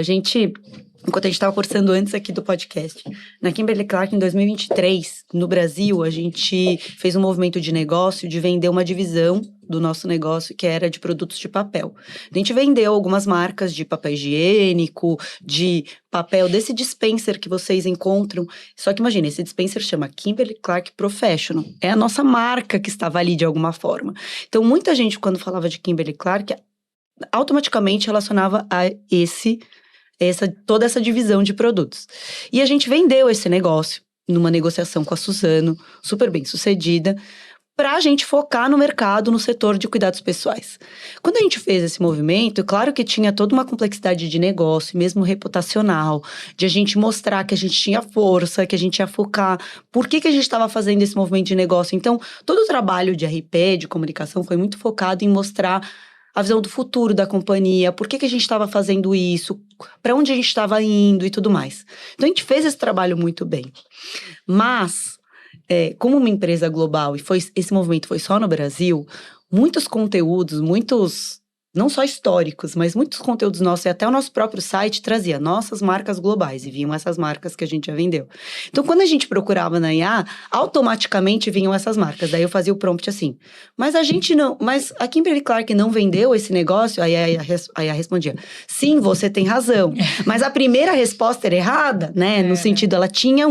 enquanto a gente estava conversando antes aqui do podcast, na Kimberly-Clark, em 2023, no Brasil, a gente fez um movimento de negócio de vender uma divisão do nosso negócio que era de produtos de papel. A gente vendeu algumas marcas de papel higiênico, de papel desse dispenser que vocês encontram. Só que imagina, esse dispenser chama Kimberly-Clark Professional. É a nossa marca que estava ali de alguma forma. Então, muita gente, quando falava de Kimberly-Clark, automaticamente relacionava a toda essa divisão de produtos. E a gente vendeu esse negócio numa negociação com a Suzano, super bem sucedida, para a gente focar no mercado, no setor de cuidados pessoais. Quando a gente fez esse movimento, claro que tinha toda uma complexidade de negócio, mesmo reputacional, de a gente mostrar que a gente tinha força, que a gente ia focar. Por que a gente estava fazendo esse movimento de negócio? Então, todo o trabalho de RP, de comunicação, foi muito focado em mostrar a visão do futuro da companhia, por que a gente estava fazendo isso, para onde a gente estava indo e tudo mais. Então, a gente fez esse trabalho muito bem. Mas, como uma empresa global, e esse movimento foi só no Brasil, muitos conteúdos, não só históricos, mas muitos conteúdos nossos, e até o nosso próprio site trazia nossas marcas globais, e vinham essas marcas que a gente já vendeu. Então, quando a gente procurava na IA, automaticamente vinham essas marcas. Daí eu fazia o prompt assim, mas a Kimberly-Clark não vendeu esse negócio? Aí a IA respondia, sim, você tem razão. Mas a primeira resposta era errada, né? No sentido, ela tinha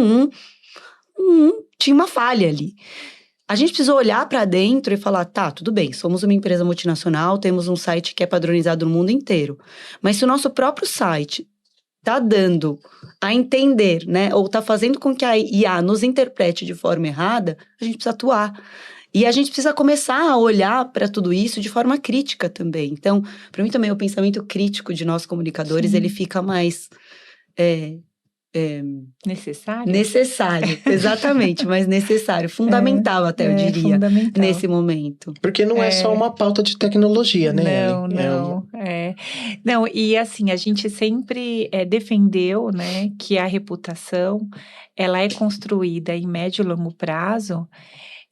tinha uma falha ali. A gente precisou olhar para dentro e falar, tá, tudo bem, somos uma empresa multinacional, temos um site que é padronizado no mundo inteiro. Mas se o nosso próprio site tá dando a entender, né, ou tá fazendo com que a IA nos interprete de forma errada, a gente precisa atuar. E a gente precisa começar a olhar para tudo isso de forma crítica também. Então, para mim também o pensamento crítico de nós comunicadores, ele fica mais... Necessário, exatamente, mas necessário, fundamental até, eu diria, fundamental. Nesse momento. Porque não é só uma pauta de tecnologia, né? Não, e assim, a gente sempre defendeu, né, que a reputação, ela é construída em médio e longo prazo.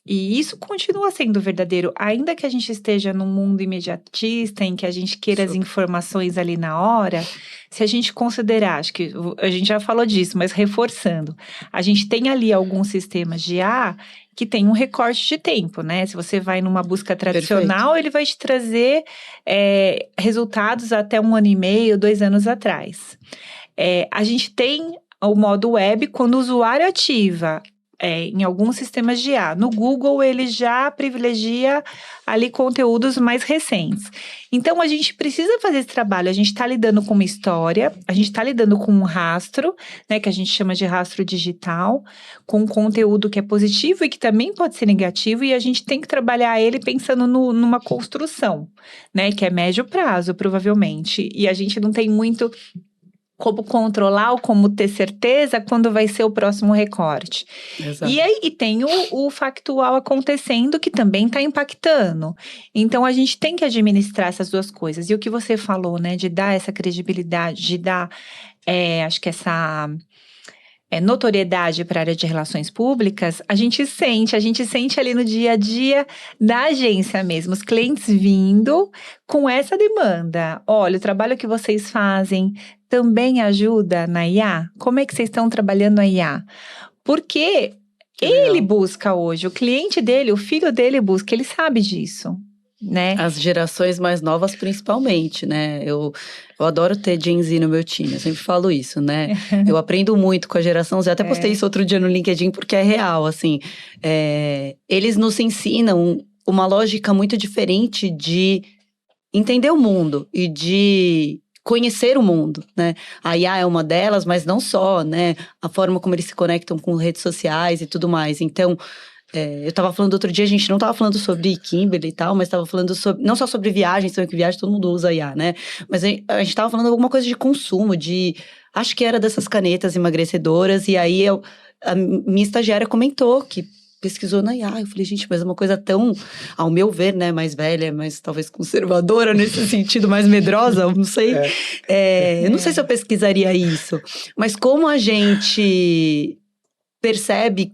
E isso continua sendo verdadeiro, ainda que a gente esteja num mundo imediatista, em que a gente queira as informações ali na hora. Se a gente considerar, acho que a gente já falou disso, mas reforçando, a gente tem ali alguns sistemas de IA que tem um recorte de tempo, né? Se você vai numa busca tradicional, Perfeito. Ele vai te trazer resultados até 1 ano e meio, 2 anos atrás. A gente tem o modo web, quando o usuário ativa em alguns sistemas de IA. No Google, ele já privilegia ali conteúdos mais recentes. Então, a gente precisa fazer esse trabalho. A gente está lidando com uma história, a gente está lidando com um rastro, né, que a gente chama de rastro digital, com um conteúdo que é positivo e que também pode ser negativo, e a gente tem que trabalhar ele pensando numa construção, né, que é médio prazo, provavelmente. E a gente não tem muito como controlar ou como ter certeza quando vai ser o próximo recorte. Exato. E aí tem o factual acontecendo que também está impactando. Então, a gente tem que administrar essas duas coisas. E o que você falou, né, de dar essa credibilidade, de dar, acho que essa notoriedade para a área de relações públicas, a gente sente ali no dia a dia da agência mesmo, os clientes vindo com essa demanda. Olha, o trabalho que vocês fazem também ajuda na IA? Como é que vocês estão trabalhando a IA? Porque ele busca hoje, o cliente dele, o filho dele busca, ele sabe disso, né? As gerações mais novas principalmente, né? Eu adoro ter Gen Z no meu time, eu sempre falo isso, né? Eu aprendo muito com a geração Z, até postei isso outro dia no LinkedIn porque é real, assim. Eles nos ensinam uma lógica muito diferente de entender o mundo e de conhecer o mundo, né? A IA é uma delas, mas não só, né? A forma como eles se conectam com redes sociais e tudo mais. Então, eu tava falando outro dia, a gente não tava falando sobre Kimberly e tal, mas tava falando sobre, não só sobre viagens, sobre que viagem todo mundo usa IA, né? Mas a gente tava falando alguma coisa de consumo, acho que era dessas canetas emagrecedoras, e aí a minha estagiária comentou que pesquisou na IA. Eu falei, gente, mas é uma coisa tão, ao meu ver, né, mais velha, mas talvez conservadora nesse sentido, mais medrosa, eu não sei. Eu não sei se eu pesquisaria isso. Mas como a gente percebe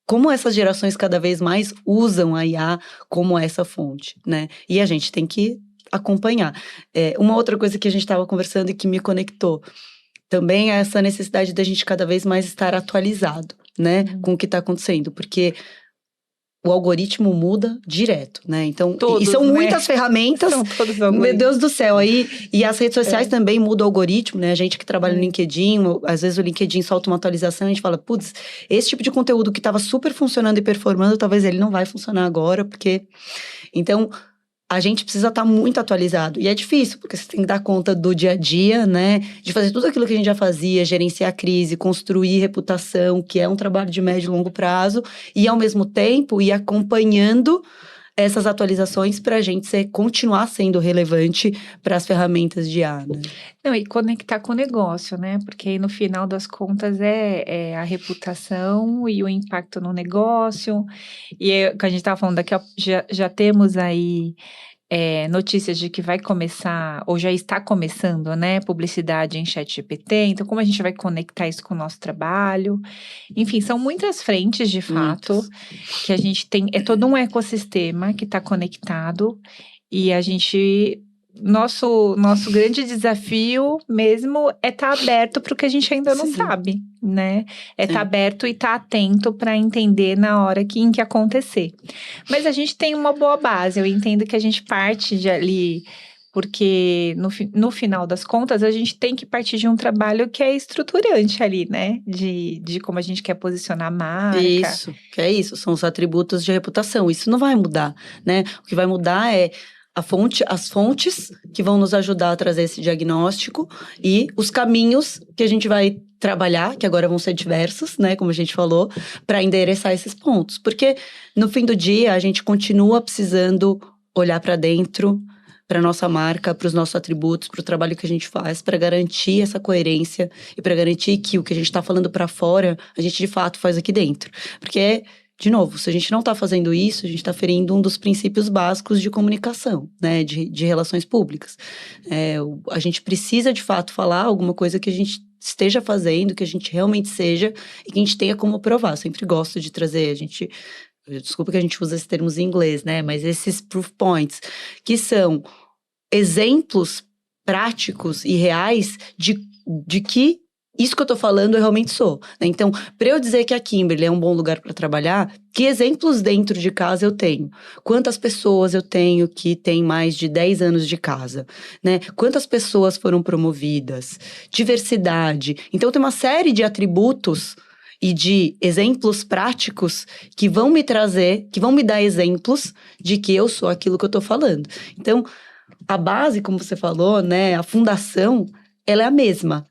como essas gerações cada vez mais usam a IA como essa fonte, né? E a gente tem que acompanhar. Uma outra coisa que a gente estava conversando e que me conectou também é essa necessidade da gente cada vez mais estar atualizado, né? Com o que está acontecendo, porque o algoritmo muda direto, né? Então, todos, e são né? muitas ferramentas. São todos algoritmos. Meu Deus do céu, aí... E as redes sociais também mudam o algoritmo, né? A gente que trabalha no LinkedIn, às vezes o LinkedIn solta uma atualização e a gente fala, putz, esse tipo de conteúdo que estava super funcionando e performando, talvez ele não vai funcionar agora, porque... Então, a gente precisa estar muito atualizado. E é difícil, porque você tem que dar conta do dia a dia, né? De fazer tudo aquilo que a gente já fazia, gerenciar a crise, construir reputação, que é um trabalho de médio e longo prazo. E, ao mesmo tempo, ir acompanhando essas atualizações para a gente continuar sendo relevante para as ferramentas de IA, né? Não, e conectar com o negócio, né? Porque aí, no final das contas é a reputação e o impacto no negócio. E que a gente estava falando daqui, já temos aí notícias de que vai começar, ou já está começando, né? Publicidade em ChatGPT. Então, como a gente vai conectar isso com o nosso trabalho? Enfim, são muitas frentes, de fato, que a gente tem. É todo um ecossistema que está conectado. E a gente... Nosso grande desafio mesmo é estar aberto para o que a gente ainda não sabe, né? É estar aberto e estar atento para entender na hora em que acontecer. Mas a gente tem uma boa base, eu entendo que a gente parte de ali, porque no final das contas a gente tem que partir de um trabalho que é estruturante ali, né? De como a gente quer posicionar a marca. Isso, que é isso, são os atributos de reputação, isso não vai mudar, né? O que vai mudar é as fontes que vão nos ajudar a trazer esse diagnóstico e os caminhos que a gente vai trabalhar, que agora vão ser diversos, né, como a gente falou, para endereçar esses pontos. Porque no fim do dia a gente continua precisando olhar para dentro, para nossa marca, para os nossos atributos, para o trabalho que a gente faz, para garantir essa coerência e para garantir que o que a gente está falando para fora, a gente de fato faz aqui dentro. Porque de novo, se a gente não está fazendo isso, a gente está ferindo um dos princípios básicos de comunicação, né, de relações públicas. A gente precisa, de fato, falar alguma coisa que a gente esteja fazendo, que a gente realmente seja e que a gente tenha como provar. Eu sempre gosto de trazer, desculpa que a gente usa esses termos em inglês, né, mas esses proof points, que são exemplos práticos e reais de que isso que eu tô falando eu realmente sou, né? Então, para eu dizer que a Kimberly é um bom lugar para trabalhar, que exemplos dentro de casa eu tenho? Quantas pessoas eu tenho que têm mais de 10 anos de casa, né? Quantas pessoas foram promovidas? Diversidade. Então, tem uma série de atributos e de exemplos práticos que vão me trazer, que vão me dar exemplos de que eu sou aquilo que eu tô falando. Então, a base, como você falou, né? A fundação, ela é a mesma.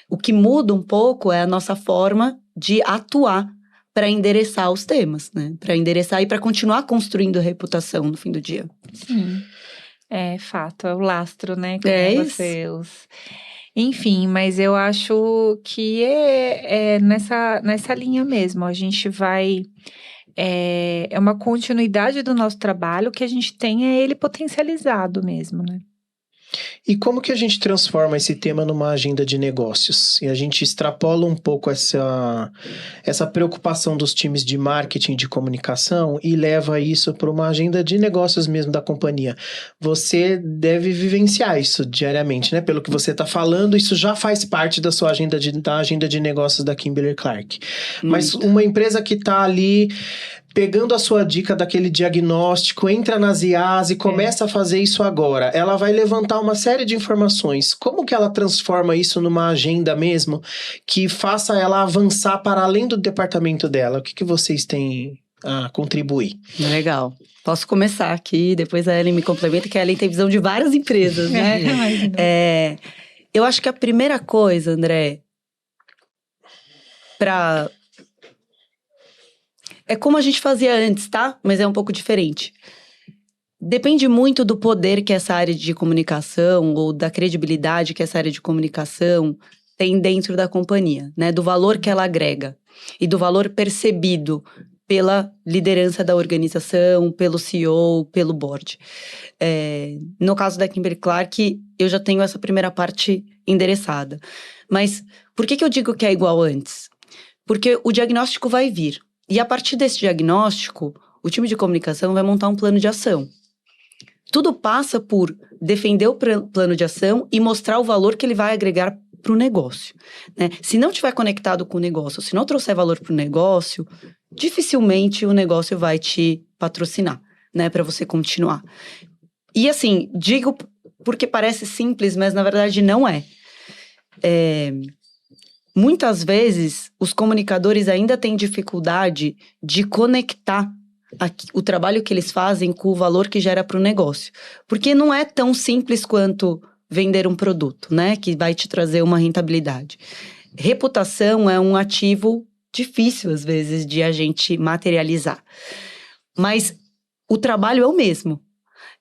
O que muda um pouco é a nossa forma de atuar para endereçar os temas, né? Para endereçar e para continuar construindo a reputação no fim do dia. Sim, é fato, é o lastro, né? Isso. Enfim, mas eu acho que é nessa linha mesmo. A gente vai... É uma continuidade do nosso trabalho, que a gente tem ele potencializado mesmo, né? E como que a gente transforma esse tema numa agenda de negócios? E a gente extrapola um pouco essa preocupação dos times de marketing, de comunicação, e leva isso para uma agenda de negócios mesmo da companhia. Você deve vivenciar isso diariamente, né? Pelo que você está falando, isso já faz parte da sua agenda de negócios da Kimberly-Clark. Mas uma empresa que está ali pegando a sua dica daquele diagnóstico, entra nas IAs e começa a fazer isso agora. Ela vai levantar uma série de informações. Como que ela transforma isso numa agenda mesmo que faça ela avançar para além do departamento dela? O que vocês têm a contribuir? Legal. Posso começar aqui, depois a Ellen me complementa, que a Ellen tem visão de várias empresas, né? Eu acho que a primeira coisa, André, é como a gente fazia antes, tá? Mas é um pouco diferente. Depende muito do poder que essa área de comunicação ou da credibilidade que essa área de comunicação tem dentro da companhia, né? Do valor que ela agrega. e do valor percebido pela liderança da organização, pelo CEO, pelo board. No caso da Kimberly-Clark, eu já tenho essa primeira parte endereçada. Mas por que eu digo que é igual antes? Porque o diagnóstico vai vir. E a partir desse diagnóstico, o time de comunicação vai montar um plano de ação. Tudo passa por defender o plano de ação e mostrar o valor que ele vai agregar para o negócio, né? Se não estiver conectado com o negócio, se não trouxer valor para o negócio, dificilmente o negócio vai te patrocinar, né? Para você continuar. E assim, digo porque parece simples, mas na verdade não é. Muitas vezes, os comunicadores ainda têm dificuldade de conectar o trabalho que eles fazem com o valor que gera para o negócio. Porque não é tão simples quanto vender um produto, né? Que vai te trazer uma rentabilidade. Reputação é um ativo difícil, às vezes, de a gente materializar. Mas o trabalho é o mesmo.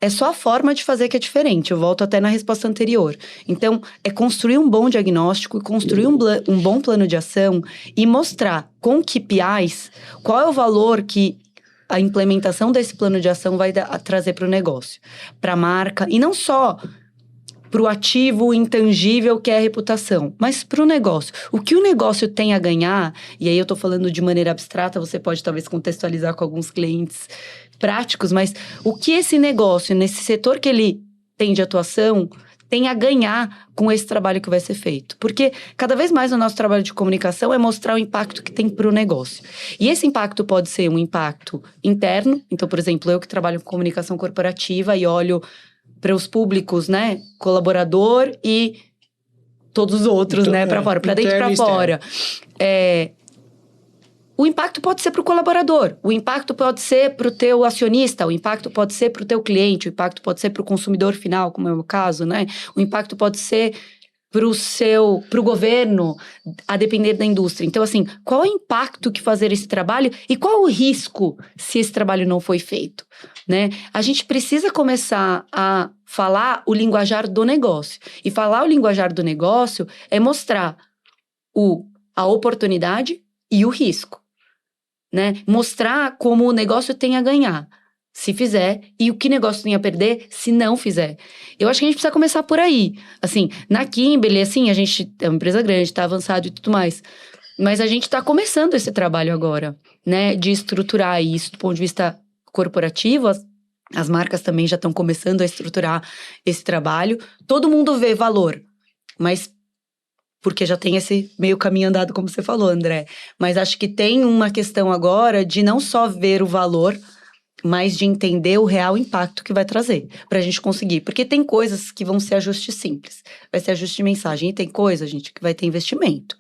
É só a forma de fazer que é diferente. Eu volto até na resposta anterior. Então, é construir um bom diagnóstico e construir um bom plano de ação e mostrar com KPIs qual é o valor que a implementação desse plano de ação vai trazer para o negócio, para a marca, e não só para o ativo intangível que é a reputação, mas para o negócio. O que o negócio tem a ganhar, e aí eu estou falando de maneira abstrata, você pode talvez contextualizar com alguns clientes práticos, mas o que esse negócio, nesse setor que ele tem de atuação, tem a ganhar com esse trabalho que vai ser feito. Porque cada vez mais o nosso trabalho de comunicação é mostrar o impacto que tem para o negócio. E esse impacto pode ser um impacto interno. Então, por exemplo, eu que trabalho com comunicação corporativa e olho para os públicos, né? Colaborador e todos os outros, né? Para fora, para dentro e para fora. O impacto pode ser para o colaborador, o impacto pode ser para o teu acionista, o impacto pode ser para o teu cliente, o impacto pode ser para o consumidor final, como é o caso, né? O impacto pode ser para o governo, a depender da indústria. Então, assim, qual é o impacto que fazer esse trabalho e qual o risco se esse trabalho não foi feito, né? A gente precisa começar a falar o linguajar do negócio. E falar o linguajar do negócio é mostrar a oportunidade e o risco. Né? Mostrar como o negócio tem a ganhar, se fizer, e o que o negócio tem a perder, se não fizer. Eu acho que a gente precisa começar por aí. Assim, na Kimberly, assim, a gente é uma empresa grande, está avançado e tudo mais, mas a gente está começando esse trabalho agora, né? De estruturar isso do ponto de vista corporativo. As marcas também já estão começando a estruturar esse trabalho. Todo mundo vê valor, mas porque já tem esse meio caminho andado, como você falou, André. Mas acho que tem uma questão agora de não só ver o valor, mas de entender o real impacto que vai trazer, pra gente conseguir. Porque tem coisas que vão ser ajuste simples, vai ser ajuste de mensagem. E tem coisa, gente, que vai ter investimento.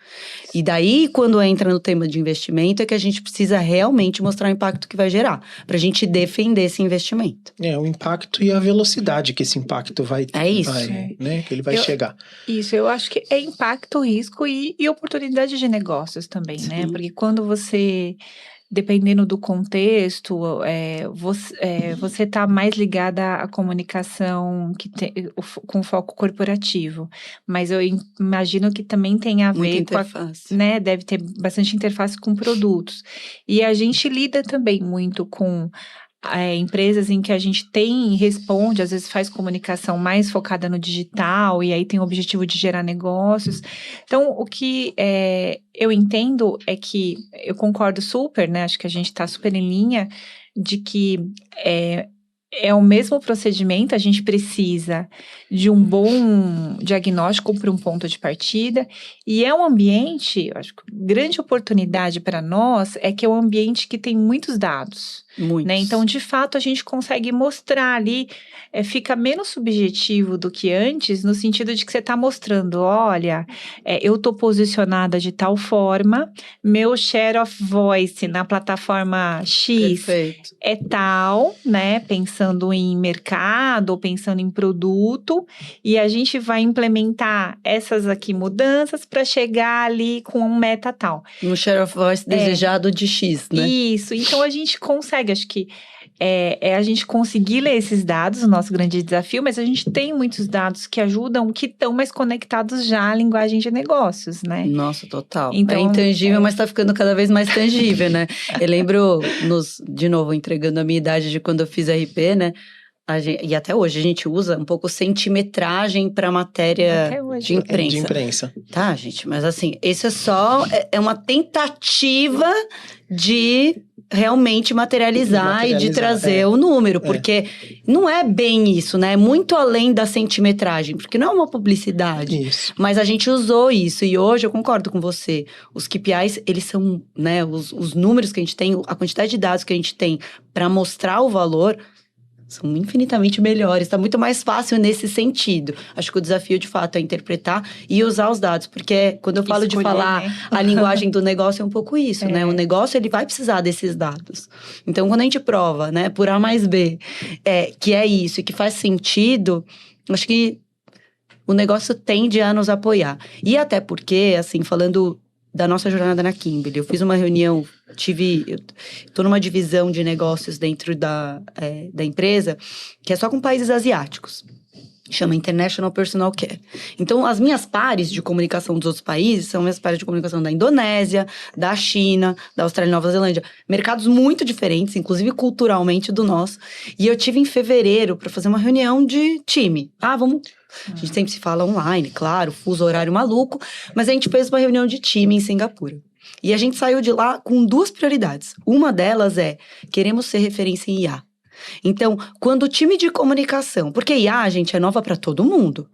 E daí, quando entra no tema de investimento, é que a gente precisa realmente mostrar o impacto que vai gerar, pra gente defender esse investimento. O impacto e a velocidade que esse impacto vai... É isso. Né, que ele vai chegar. Isso, eu acho que é impacto, risco e oportunidade de negócios também, Sim. né? Porque quando você... Dependendo do contexto, você está mais ligada à comunicação com foco corporativo. Mas eu imagino que também tem a ver com né? Deve ter bastante interface com produtos. E a gente lida também muito com empresas em que a gente responde, às vezes faz comunicação mais focada no digital, e aí tem o objetivo de gerar negócios. Então, o que eu entendo é que, eu concordo super, né? Acho que a gente está super em linha de que é o mesmo procedimento, a gente precisa de um bom diagnóstico para um ponto de partida, e é um ambiente, acho que a grande oportunidade para nós é que é um ambiente que tem muitos dados. Né? Então, de fato, a gente consegue mostrar ali, fica menos subjetivo do que antes, no sentido de que você está mostrando, olha, eu estou posicionada de tal forma, meu share of voice na plataforma X é tal, né? Pensando em mercado, ou pensando em produto, e a gente vai implementar essas aqui mudanças para chegar ali com um meta tal. Um share of voice desejado de X, né? Isso, então a gente consegue, acho que é a gente conseguir ler esses dados, o nosso grande desafio, mas a gente tem muitos dados que ajudam, que estão mais conectados já à linguagem de negócios, né? Nossa, total. Então, é intangível, mas tá ficando cada vez mais tangível, né? Eu lembro, de novo, entregando a minha idade de quando eu fiz RP, né? E até hoje a gente usa um pouco centimetragem para matéria de imprensa. De imprensa. Tá, gente, mas assim, isso é só uma tentativa de realmente materializar e de trazer o número, porque não é bem isso, né? É muito além da centimetragem, porque não é uma publicidade. Isso. Mas a gente usou isso, e hoje eu concordo com você. Os KPIs, eles são, né, os números que a gente tem, a quantidade de dados que a gente tem para mostrar o valor são infinitamente melhores, tá muito mais fácil nesse sentido. Acho que o desafio, de fato, é interpretar e usar os dados, porque quando eu falo de falar, né? A linguagem do negócio é um pouco isso, né? O negócio, ele vai precisar desses dados. Então, quando a gente prova, né, por A mais B, que é isso e que faz sentido, acho que o negócio tende a nos apoiar. E até porque, assim, falando da nossa jornada na Kimberly, eu fiz uma reunião, estou numa divisão de negócios dentro da empresa, que é só com países asiáticos. Chama International Personal Care. Então, as minhas pares de comunicação dos outros países são minhas pares de comunicação da Indonésia, da China, da Austrália e Nova Zelândia. Mercados muito diferentes, inclusive culturalmente, do nosso. E eu tive em fevereiro para fazer uma reunião de time. Vamos... A gente sempre se fala online, claro, fuso horário maluco. Mas a gente fez uma reunião de time em Singapura. E a gente saiu de lá com 2 prioridades. Uma delas é, queremos ser referência em IA. Então, quando o time de comunicação... Porque IA, gente, é nova para todo mundo.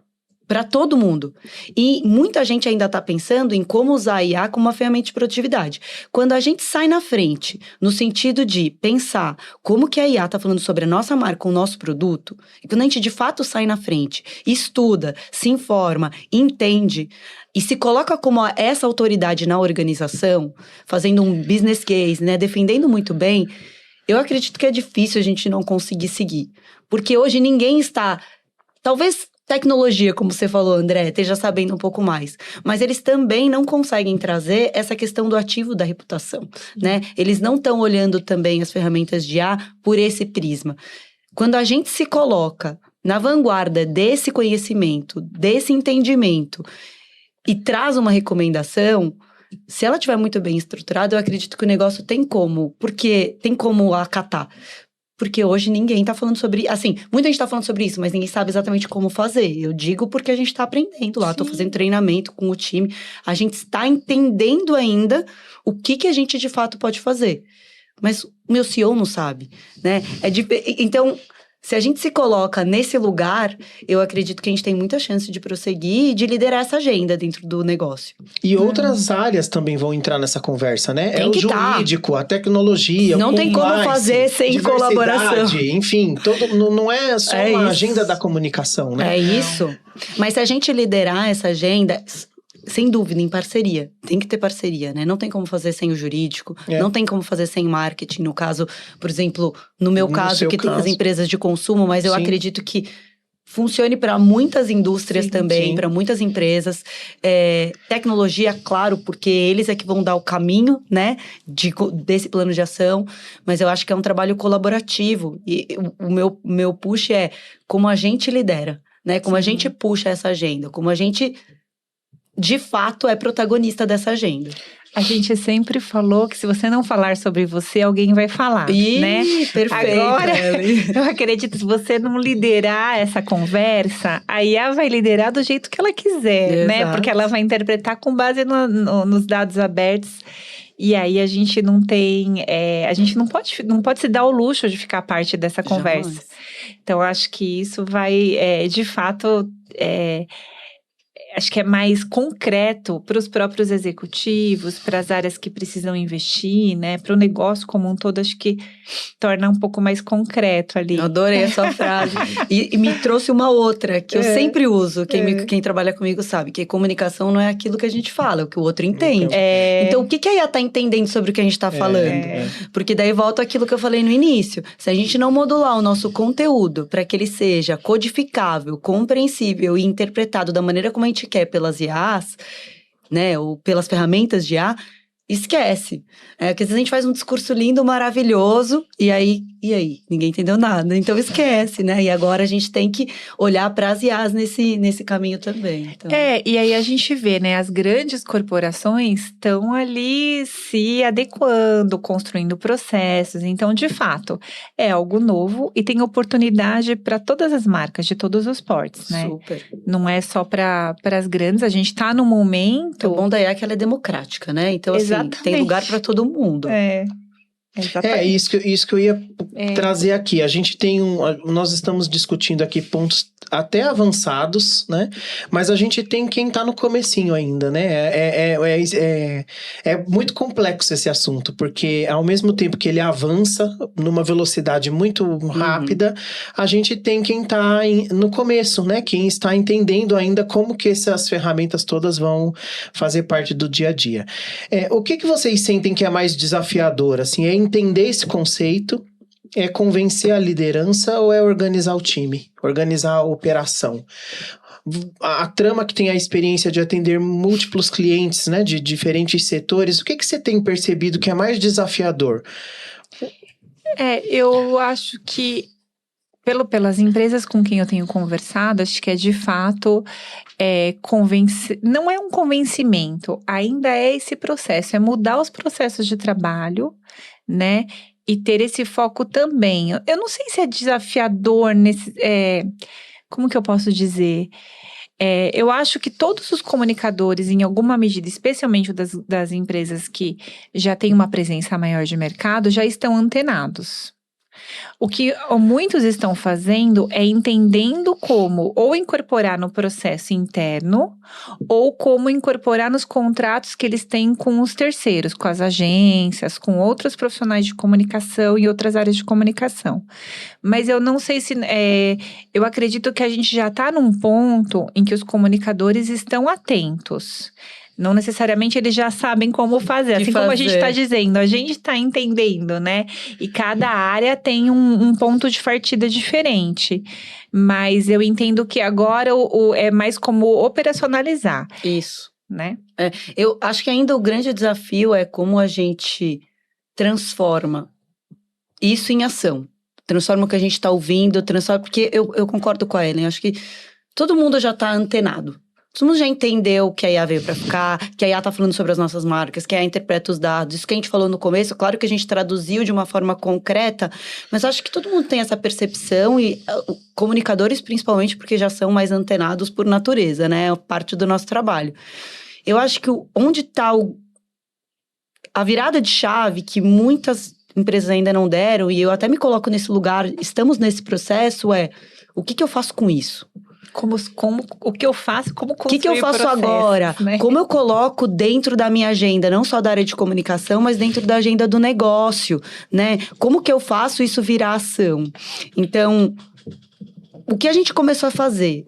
Para todo mundo. E muita gente ainda está pensando em como usar a IA como uma ferramenta de produtividade. Quando a gente sai na frente, no sentido de pensar como que a IA está falando sobre a nossa marca, o nosso produto, e quando a gente de fato sai na frente, estuda, se informa, entende e se coloca como essa autoridade na organização, fazendo um business case, né, defendendo muito bem, eu acredito que é difícil a gente não conseguir seguir. Porque hoje ninguém está... Talvez... Tecnologia, como você falou, André, esteja sabendo um pouco mais. Mas eles também não conseguem trazer essa questão do ativo da reputação, né? Eles não estão olhando também as ferramentas de IA por esse prisma. Quando a gente se coloca na vanguarda desse conhecimento, desse entendimento, e traz uma recomendação, se ela estiver muito bem estruturada, eu acredito que o negócio tem como. Porque tem como acatar. Porque hoje ninguém tá falando sobre... Assim, muita gente tá falando sobre isso, mas ninguém sabe exatamente como fazer. Eu digo porque a gente tá aprendendo lá. Sim. Tô fazendo treinamento com o time. A gente está entendendo ainda o que a gente de fato pode fazer. Mas o meu CEO não sabe, né? Então, se a gente se coloca nesse lugar, eu acredito que a gente tem muita chance de prosseguir e de liderar essa agenda dentro do negócio. E outras áreas também vão entrar nessa conversa, né? Tem o jurídico, a tecnologia, não tem como fazer sem colaboração. Enfim, não é só uma agenda da comunicação, né? É isso. Mas se a gente liderar essa agenda... Sem dúvida, em parceria. Tem que ter parceria, né? Não tem como fazer sem o jurídico, não tem como fazer sem marketing. No caso, por exemplo, no meu caso, que tem as empresas de consumo, mas eu acredito que funcione para muitas indústrias também, para muitas empresas. Tecnologia, claro, porque eles é que vão dar o caminho, né, desse plano de ação. Mas eu acho que é um trabalho colaborativo. E o meu push é como a gente lidera, né? Como a gente puxa essa agenda, como a gente... de fato, é protagonista dessa agenda. A gente sempre falou que se você não falar sobre você, alguém vai falar, né? Perfeito. Agora, eu acredito que se você não liderar essa conversa, a IA vai liderar do jeito que ela quiser, né? Porque ela vai interpretar com base nos dados abertos. E aí a gente não tem... a gente não pode se dar o luxo de ficar parte dessa conversa. Jamais. Então, acho que isso vai, de fato... acho que é mais concreto para os próprios executivos, para as áreas que precisam investir, né? Para o negócio como um todo, acho que torna um pouco mais concreto ali. Eu adorei essa frase. E me trouxe uma outra, que eu sempre uso. Quem trabalha comigo sabe, que comunicação não é aquilo que a gente fala, é o que o outro entende. Então, o que a IA está entendendo sobre o que a gente está falando? Porque daí volta aquilo que eu falei no início. Se a gente não modular o nosso conteúdo para que ele seja codificável, compreensível e interpretado da maneira como a gente quer pelas IAs, né, ou pelas ferramentas de IA, esquece. Porque às vezes a gente faz um discurso lindo, maravilhoso, e aí? Ninguém entendeu nada. Então esquece, né? E agora a gente tem que olhar para as IAs nesse caminho também. Então. E aí a gente vê, né? As grandes corporações estão ali se adequando, construindo processos. Então, de fato, é algo novo e tem oportunidade para todas as marcas, de todos os portes, né? Super. Não é só para as grandes, a gente está no momento… O bom da IA é que ela é democrática, né? Então, assim, tem lugar para todo mundo. Exatamente. Isso que eu ia trazer aqui. A gente tem nós estamos discutindo aqui pontos até avançados, né? Mas a gente tem quem tá no comecinho ainda, né? É muito complexo esse assunto, porque ao mesmo tempo que ele avança numa velocidade muito rápida, a gente tem quem tá no começo, né? Quem está entendendo ainda como que essas ferramentas todas vão fazer parte do dia a dia. O que vocês sentem que é mais desafiador, assim? É entender esse conceito? É convencer a liderança ou é organizar o time? Organizar a operação? A Trama, que tem a experiência de atender múltiplos clientes, né, de diferentes setores, o que você tem percebido que é mais desafiador? Eu acho que pelas empresas com quem eu tenho conversado, acho que é de fato não é um convencimento, ainda é esse processo, é mudar os processos de trabalho, né? E ter esse foco também. Eu não sei se é desafiador como que eu posso dizer? Eu acho que todos os comunicadores, em alguma medida, especialmente das empresas que já têm uma presença maior de mercado, já estão antenados. O que muitos estão fazendo é entendendo como ou incorporar no processo interno ou como incorporar nos contratos que eles têm com os terceiros, com as agências, com outros profissionais de comunicação e outras áreas de comunicação. Mas eu não sei se… eu acredito que a gente já está num ponto em que os comunicadores estão atentos. Não necessariamente eles já sabem como fazer. Assim como a gente está dizendo, a gente está entendendo, né? E cada área tem um ponto de partida diferente. Mas eu entendo que agora é mais como operacionalizar. Isso. Né? Eu acho que ainda o grande desafio é como a gente transforma isso em ação. Transforma o que a gente está ouvindo, porque eu concordo com a Ellen. Acho que todo mundo já está antenado. Todo mundo já entendeu que a IA veio para ficar, que a IA tá falando sobre as nossas marcas, que a IA interpreta os dados. Isso que a gente falou no começo, claro que a gente traduziu de uma forma concreta, mas acho que todo mundo tem essa percepção e comunicadores principalmente porque já são mais antenados por natureza, né? É parte do nosso trabalho. Eu acho que onde tá a virada de chave que muitas empresas ainda não deram, e eu até me coloco nesse lugar, estamos nesse processo, o que eu faço com isso? O que eu faço, como construir o que eu faço agora? Né? Como eu coloco dentro da minha agenda, não só da área de comunicação, mas dentro da agenda do negócio, né? Como que eu faço isso virar ação? Então, o que a gente começou a fazer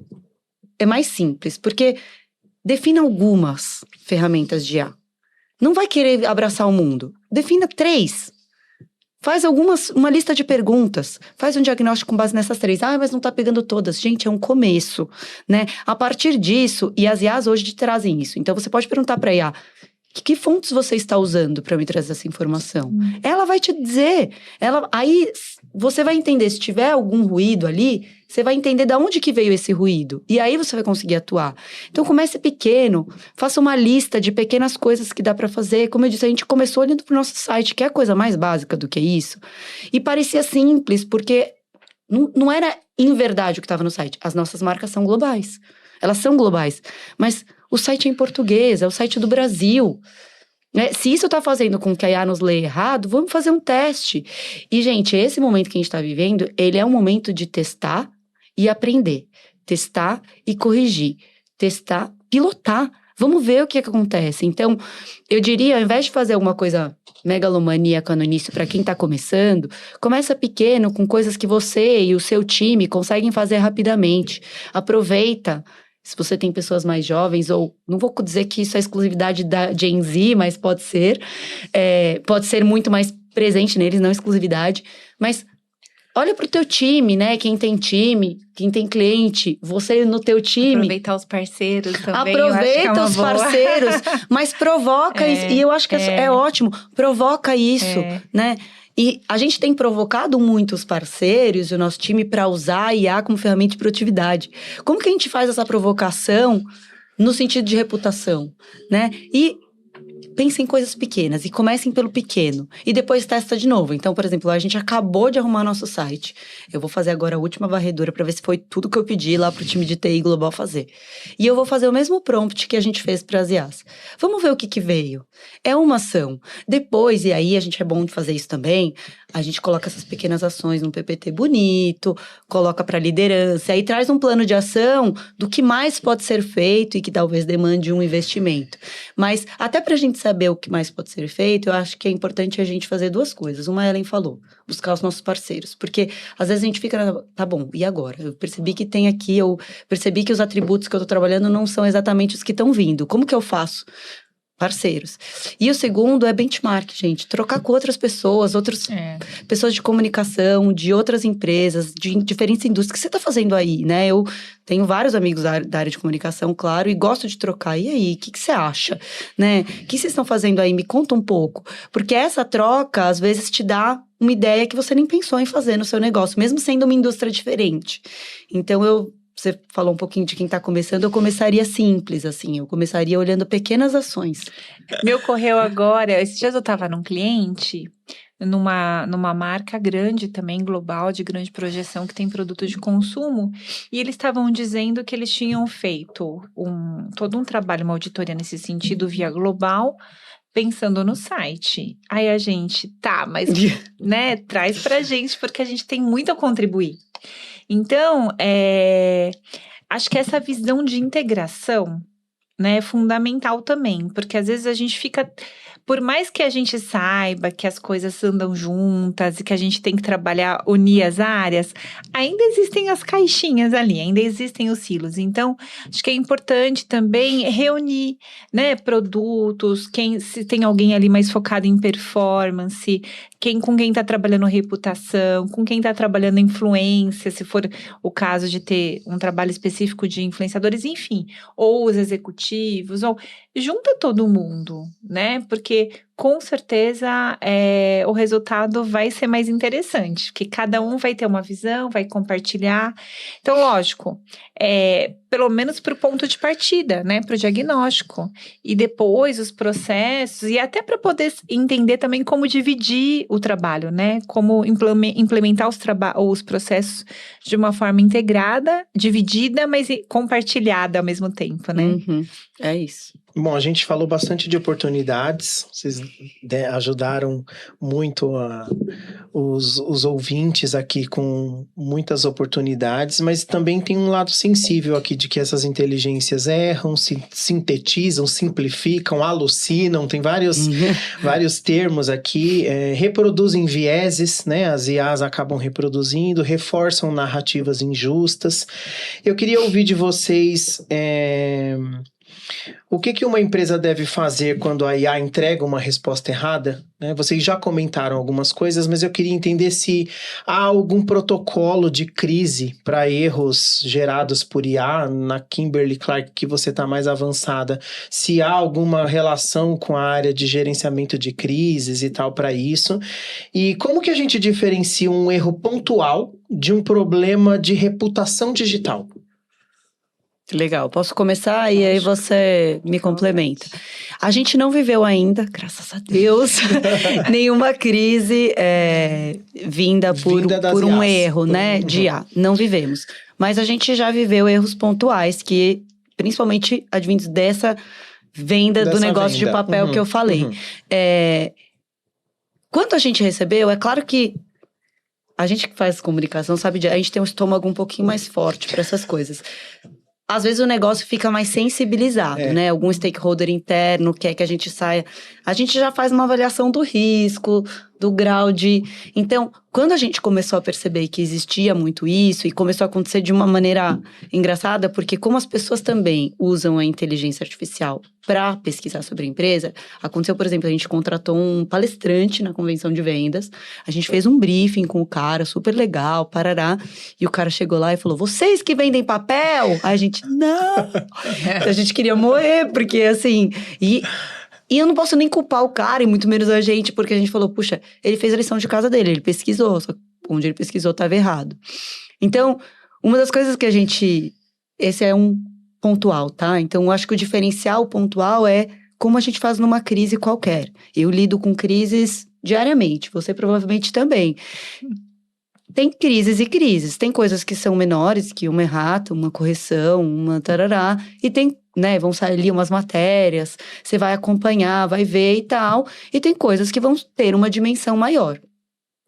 é mais simples, porque defina algumas ferramentas de IA. Não vai querer abraçar o mundo. Defina 3. Faz uma lista de perguntas, faz um diagnóstico com base nessas 3. Mas não tá pegando todas. Gente, é um começo, né? A partir disso, e as IAs hoje te trazem isso. Então, você pode perguntar para a IA, que fontes você está usando para me trazer essa informação? Ela vai te dizer. Aí, você vai entender, se tiver algum ruído ali, você vai entender de onde que veio esse ruído. E aí, você vai conseguir atuar. Então, comece pequeno. Faça uma lista de pequenas coisas que dá para fazer. Como eu disse, a gente começou olhando pro nosso site, que é a coisa mais básica do que isso. E parecia simples, porque não era em verdade o que estava no site. As nossas marcas são globais. Elas são globais. Mas o site é em português, é o site do Brasil. Se isso está fazendo com que a IA nos leia errado, vamos fazer um teste. E, gente, esse momento que a gente está vivendo, ele é um momento de testar e aprender. Testar e corrigir. Testar, pilotar. Vamos ver o que acontece. Então, eu diria, ao invés de fazer alguma coisa megalomaníaca no início para quem está começando, começa pequeno com coisas que você e o seu time conseguem fazer rapidamente. Aproveita. Se você tem pessoas mais jovens, ou não vou dizer que isso é exclusividade da Gen Z, mas pode ser muito mais presente neles, não exclusividade, mas Olha pro teu time, né? Quem tem cliente, você no teu time. Aproveitar os parceiros também. Aproveita os parceiros, mas provoca isso. E eu acho que é ótimo. Provoca isso, né? E a gente tem provocado muito os parceiros e o nosso time para usar a IA como ferramenta de produtividade. Como que a gente faz essa provocação no sentido de reputação, né? E pensem em coisas pequenas e comecem pelo pequeno. E depois testa de novo. Então, por exemplo, a gente acabou de arrumar nosso site. Eu vou fazer agora a última varredura para ver se foi tudo que eu pedi lá pro time de TI Global fazer. E eu vou fazer o mesmo prompt que a gente fez para as IAs. Vamos ver o que veio. É uma ação. Depois, e aí a gente é bom de fazer isso também, a gente coloca essas pequenas ações num PPT bonito, coloca para liderança, aí traz um plano de ação do que mais pode ser feito e que talvez demande um investimento. Mas até para a gente saber o que mais pode ser feito, eu acho que é importante a gente fazer duas coisas. Uma, a Ellen falou, buscar os nossos parceiros. Porque às vezes a gente fica, tá bom, e agora? Eu percebi que tem aqui, eu percebi que os atributos que eu tô trabalhando não são exatamente os que estão vindo. Como que eu faço? Parceiros. E o segundo é benchmark, gente. Trocar com outras pessoas, pessoas de comunicação, de outras empresas, de diferentes indústrias. O que você está fazendo aí, né? Eu tenho vários amigos da área de comunicação, claro, e gosto de trocar. E aí, o que você acha? Né? O que vocês estão fazendo aí? Me conta um pouco. Porque essa troca, às vezes, te dá uma ideia que você nem pensou em fazer no seu negócio, mesmo sendo uma indústria diferente. Então, você falou um pouquinho de quem está começando, eu começaria simples, assim. Eu começaria olhando pequenas ações. Me ocorreu agora, esses dias eu estava num cliente, numa marca grande também, global, de grande projeção, que tem produto de consumo, e eles estavam dizendo que eles tinham feito todo um trabalho, uma auditoria nesse sentido, via global, pensando no site. Aí a gente, mas, né, traz pra gente, porque a gente tem muito a contribuir. Então, acho que essa visão de integração, né, é fundamental também, porque às vezes a gente fica, por mais que a gente saiba que as coisas andam juntas e que a gente tem que trabalhar, unir as áreas, ainda existem as caixinhas ali, ainda existem os silos. Então, acho que é importante também reunir, né, produtos, se tem alguém ali mais focado em performance, com quem está trabalhando reputação, com quem está trabalhando influência, se for o caso de ter um trabalho específico de influenciadores, enfim, ou os executivos, ou junta todo mundo, né? Porque com certeza o resultado vai ser mais interessante, porque cada um vai ter uma visão, vai compartilhar. Então, lógico, pelo menos para o ponto de partida, né? Para o diagnóstico. E depois os processos, e até para poder entender também como dividir o trabalho, né? Como implementar os processos de uma forma integrada, dividida, mas compartilhada ao mesmo tempo, né? Uhum. É isso. Bom, a gente falou bastante de oportunidades, vocês ajudaram muito os ouvintes aqui com muitas oportunidades, mas também tem um lado sensível aqui de que essas inteligências erram, sintetizam, simplificam, alucinam, tem vários termos aqui, reproduzem vieses, né? As IAs acabam reproduzindo, reforçam narrativas injustas. Eu queria ouvir de vocês... O que uma empresa deve fazer quando a IA entrega uma resposta errada? Né? Vocês já comentaram algumas coisas, mas eu queria entender se há algum protocolo de crise para erros gerados por IA, na Kimberly-Clark, que você está mais avançada, se há alguma relação com a área de gerenciamento de crises e tal para isso, e como que a gente diferencia um erro pontual de um problema de reputação digital? Legal, posso começar e aí você me complementa. A gente não viveu ainda, graças a Deus, nenhuma crise vinda por um erro, né, de IA. Não vivemos. Mas a gente já viveu erros pontuais que, principalmente, advindos dessa venda do negócio de papel que eu falei. Quando a gente recebeu, é claro que a gente que faz comunicação sabe, a gente tem um estômago um pouquinho mais forte para essas coisas. Às vezes o negócio fica mais sensibilizado, né? Algum stakeholder interno quer que a gente saia. A gente já faz uma avaliação do risco, do grau de... Então, quando a gente começou a perceber que existia muito isso, e começou a acontecer de uma maneira engraçada, porque como as pessoas também usam a inteligência artificial para pesquisar sobre a empresa, aconteceu, por exemplo, a gente contratou um palestrante na convenção de vendas, a gente fez um briefing com o cara, super legal, parará, e o cara chegou lá e falou, vocês que vendem papel? Aí a gente, não! A gente queria morrer, porque assim... E eu não posso nem culpar o cara, e muito menos a gente, porque a gente falou, puxa, ele fez a lição de casa dele, ele pesquisou, só que onde ele pesquisou estava errado. Então, uma das coisas que a gente... Esse é um pontual, tá? Então, eu acho que o diferencial pontual é como a gente faz numa crise qualquer. Eu lido com crises diariamente, você provavelmente também. Tem crises e crises. Tem coisas que são menores, que uma errata, uma correção, uma tarará, e tem... Né, vão sair ali umas matérias, você vai acompanhar, vai ver e tal. E tem coisas que vão ter uma dimensão maior.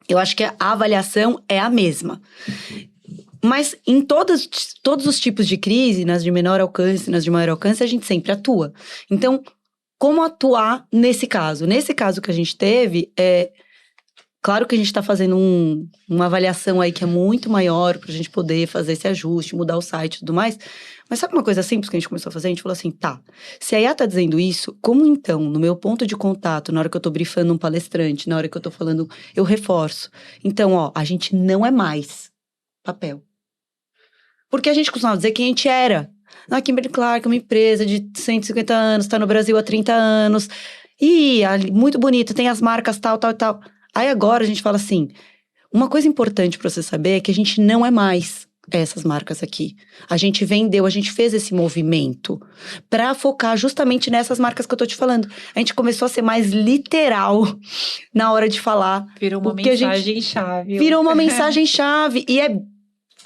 Eu acho que a avaliação é a mesma. Mas em todos os tipos de crise, nas de menor alcance, nas de maior alcance, a gente sempre atua. Então, como atuar nesse caso? Nesse caso que a gente teve, claro que a gente está fazendo uma avaliação aí que é muito maior para a gente poder fazer esse ajuste, mudar o site e tudo mais. Mas sabe uma coisa simples que a gente começou a fazer? A gente falou assim, tá, se a IA tá dizendo isso, como então, no meu ponto de contato, na hora que eu tô brifando um palestrante, na hora que eu tô falando, eu reforço. Então, ó, a gente não é mais papel. Porque a gente costumava dizer que a gente era. A Kimberly-Clark é uma empresa de 150 anos, tá no Brasil há 30 anos, e muito bonito, tem as marcas tal, tal e tal. Aí agora a gente fala assim, uma coisa importante para você saber é que a gente não é mais essas marcas aqui. A gente vendeu, a gente fez esse movimento para focar justamente nessas marcas que eu tô te falando. A gente começou a ser mais literal na hora de falar. Virou uma mensagem-chave. Virou uma mensagem-chave. E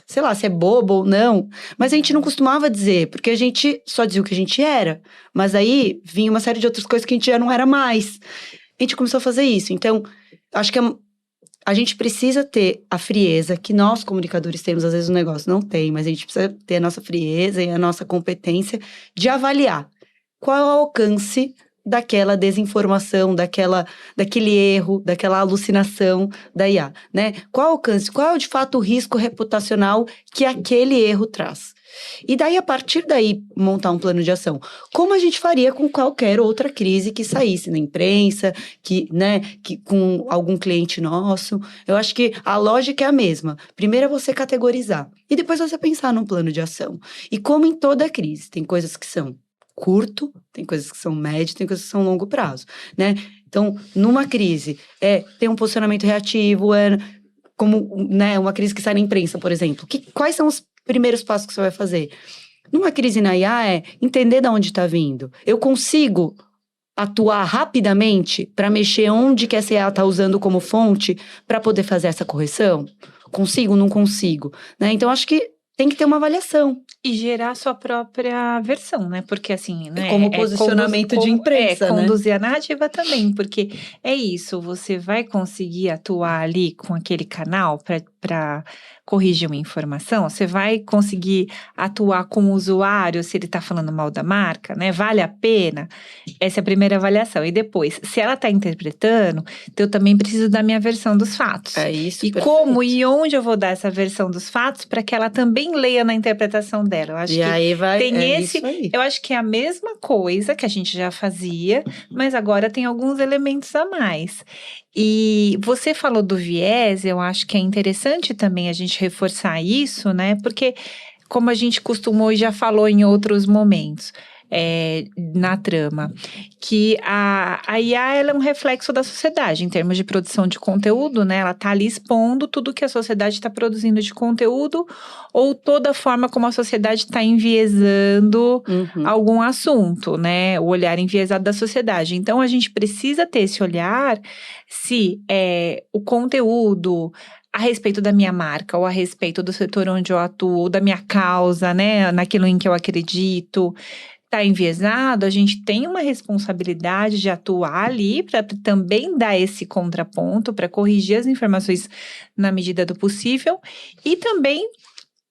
sei lá, se é bobo ou não, mas a gente não costumava dizer, porque a gente só dizia o que a gente era. Mas aí vinha uma série de outras coisas que a gente já não era mais. A gente começou a fazer isso. Então, acho que a gente precisa ter a frieza, que nós comunicadores temos, às vezes o negócio não tem, mas a gente precisa ter a nossa frieza e a nossa competência de avaliar qual é o alcance daquela desinformação, daquele erro, daquela alucinação da IA, né? Qual é o alcance, qual é de fato o risco reputacional que aquele erro traz? E daí, a partir daí, montar um plano de ação. Como a gente faria com qualquer outra crise que saísse na imprensa, que com algum cliente nosso. Eu acho que a lógica é a mesma. Primeiro é você categorizar. E depois você pensar num plano de ação. E como em toda crise, tem coisas que são curto, tem coisas que são médio, tem coisas que são longo prazo, né? Então, numa crise, tem um posicionamento reativo, como, né, uma crise que sai na imprensa, por exemplo. Quais são os primeiros passos que você vai fazer? Numa crise na IA é entender de onde está vindo. Eu consigo atuar rapidamente para mexer onde que essa IA está usando como fonte para poder fazer essa correção? Consigo? Não consigo? Né? Então, acho que tem que ter uma avaliação. E gerar sua própria versão, né? Porque assim, né? Como posicionamento de imprensa, né? Conduzir a narrativa também, porque é isso, você vai conseguir atuar ali com aquele canal para corrigir uma informação, você vai conseguir atuar com o usuário se ele está falando mal da marca, né? Vale a pena? Essa é a primeira avaliação. E depois, se ela está interpretando, então eu também preciso dar minha versão dos fatos. É isso, e perfeito. Como e onde eu vou dar essa versão dos fatos para que ela também leia na interpretação dela. Eu acho e que aí isso aí. Eu acho que é a mesma coisa que a gente já fazia, mas agora tem alguns elementos a mais. E você falou do viés, eu acho que é interessante também a gente reforçar isso, né? Porque, como a gente costumou e já falou em outros momentos, na trama, que a IA ela é um reflexo da sociedade, em termos de produção de conteúdo, né? Ela está ali expondo tudo que a sociedade está produzindo de conteúdo ou toda a forma como a sociedade está enviesando algum assunto, né? O olhar enviesado da sociedade. Então, a gente precisa ter esse olhar se o conteúdo a respeito da minha marca, ou a respeito do setor onde eu atuo, ou da minha causa, né? Naquilo em que eu acredito, está enviesado, a gente tem uma responsabilidade de atuar ali para também dar esse contraponto, para corrigir as informações na medida do possível e também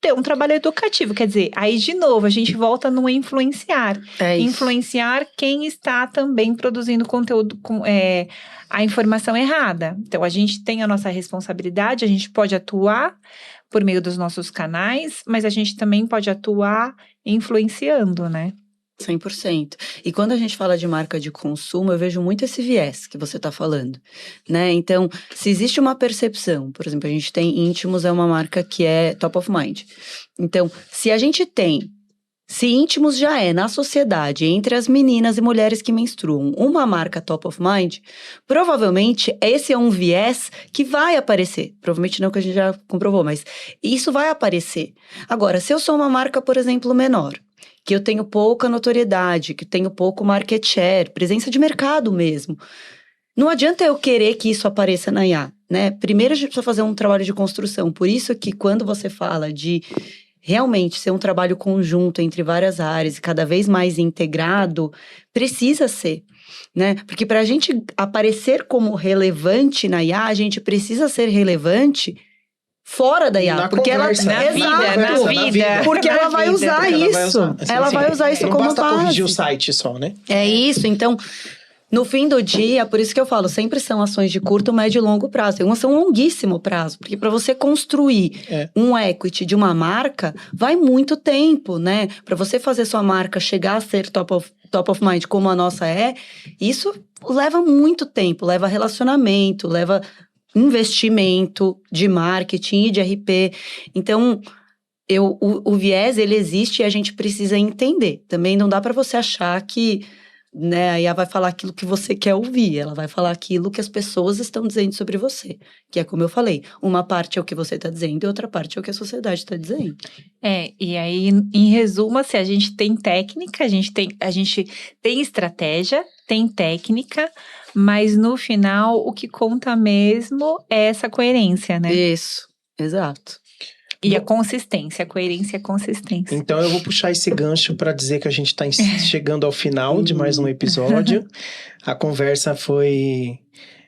ter um trabalho educativo. Quer dizer, aí de novo, a gente volta no influenciar. Influenciar quem está também produzindo conteúdo a informação errada. Então, a gente tem a nossa responsabilidade, a gente pode atuar por meio dos nossos canais, mas a gente também pode atuar influenciando, né? 100%. E quando a gente fala de marca de consumo, eu vejo muito esse viés que você está falando, né? Então, se existe uma percepção, por exemplo, a gente tem Íntimos, é uma marca que é top of mind. Então, se Íntimos já é, na sociedade, entre as meninas e mulheres que menstruam, uma marca top of mind, provavelmente esse é um viés que vai aparecer. Provavelmente não, que a gente já comprovou, mas isso vai aparecer. Agora, se eu sou uma marca, por exemplo, menor, que eu tenho pouca notoriedade, que tenho pouco market share, presença de mercado mesmo, não adianta eu querer que isso apareça na IA, né? Primeiro a gente precisa fazer um trabalho de construção. Por isso que quando você fala de realmente ser um trabalho conjunto entre várias áreas e cada vez mais integrado, precisa ser, né? Porque para a gente aparecer como relevante na IA, a gente precisa ser relevante fora da IA, porque conversa, ela na vida, porque ela vai usar isso. Ela vai usar isso como base. Não basta corrigir o site só, né? É isso. Então, no fim do dia, por isso que eu falo, sempre são ações de curto, médio e longo prazo. Tem uma ação longuíssimo prazo, porque para você construir um equity de uma marca, vai muito tempo, né? Para você fazer sua marca chegar a ser top of mind, como a nossa isso leva muito tempo, leva relacionamento, leva investimento de marketing e de RP. Então, o viés, ele existe e a gente precisa entender. Também não dá para você achar que, né, a IA vai falar aquilo que você quer ouvir. Ela vai falar aquilo que as pessoas estão dizendo sobre você. Que é como eu falei, uma parte é o que você está dizendo e outra parte é o que a sociedade está dizendo. E aí, em resumo, assim, a gente tem técnica, a gente tem estratégia, tem técnica, mas no final, o que conta mesmo é essa coerência, né? Isso, exato. E a consistência, a coerência e a consistência. Então, eu vou puxar esse gancho para dizer que a gente está chegando ao final de mais um episódio. A conversa foi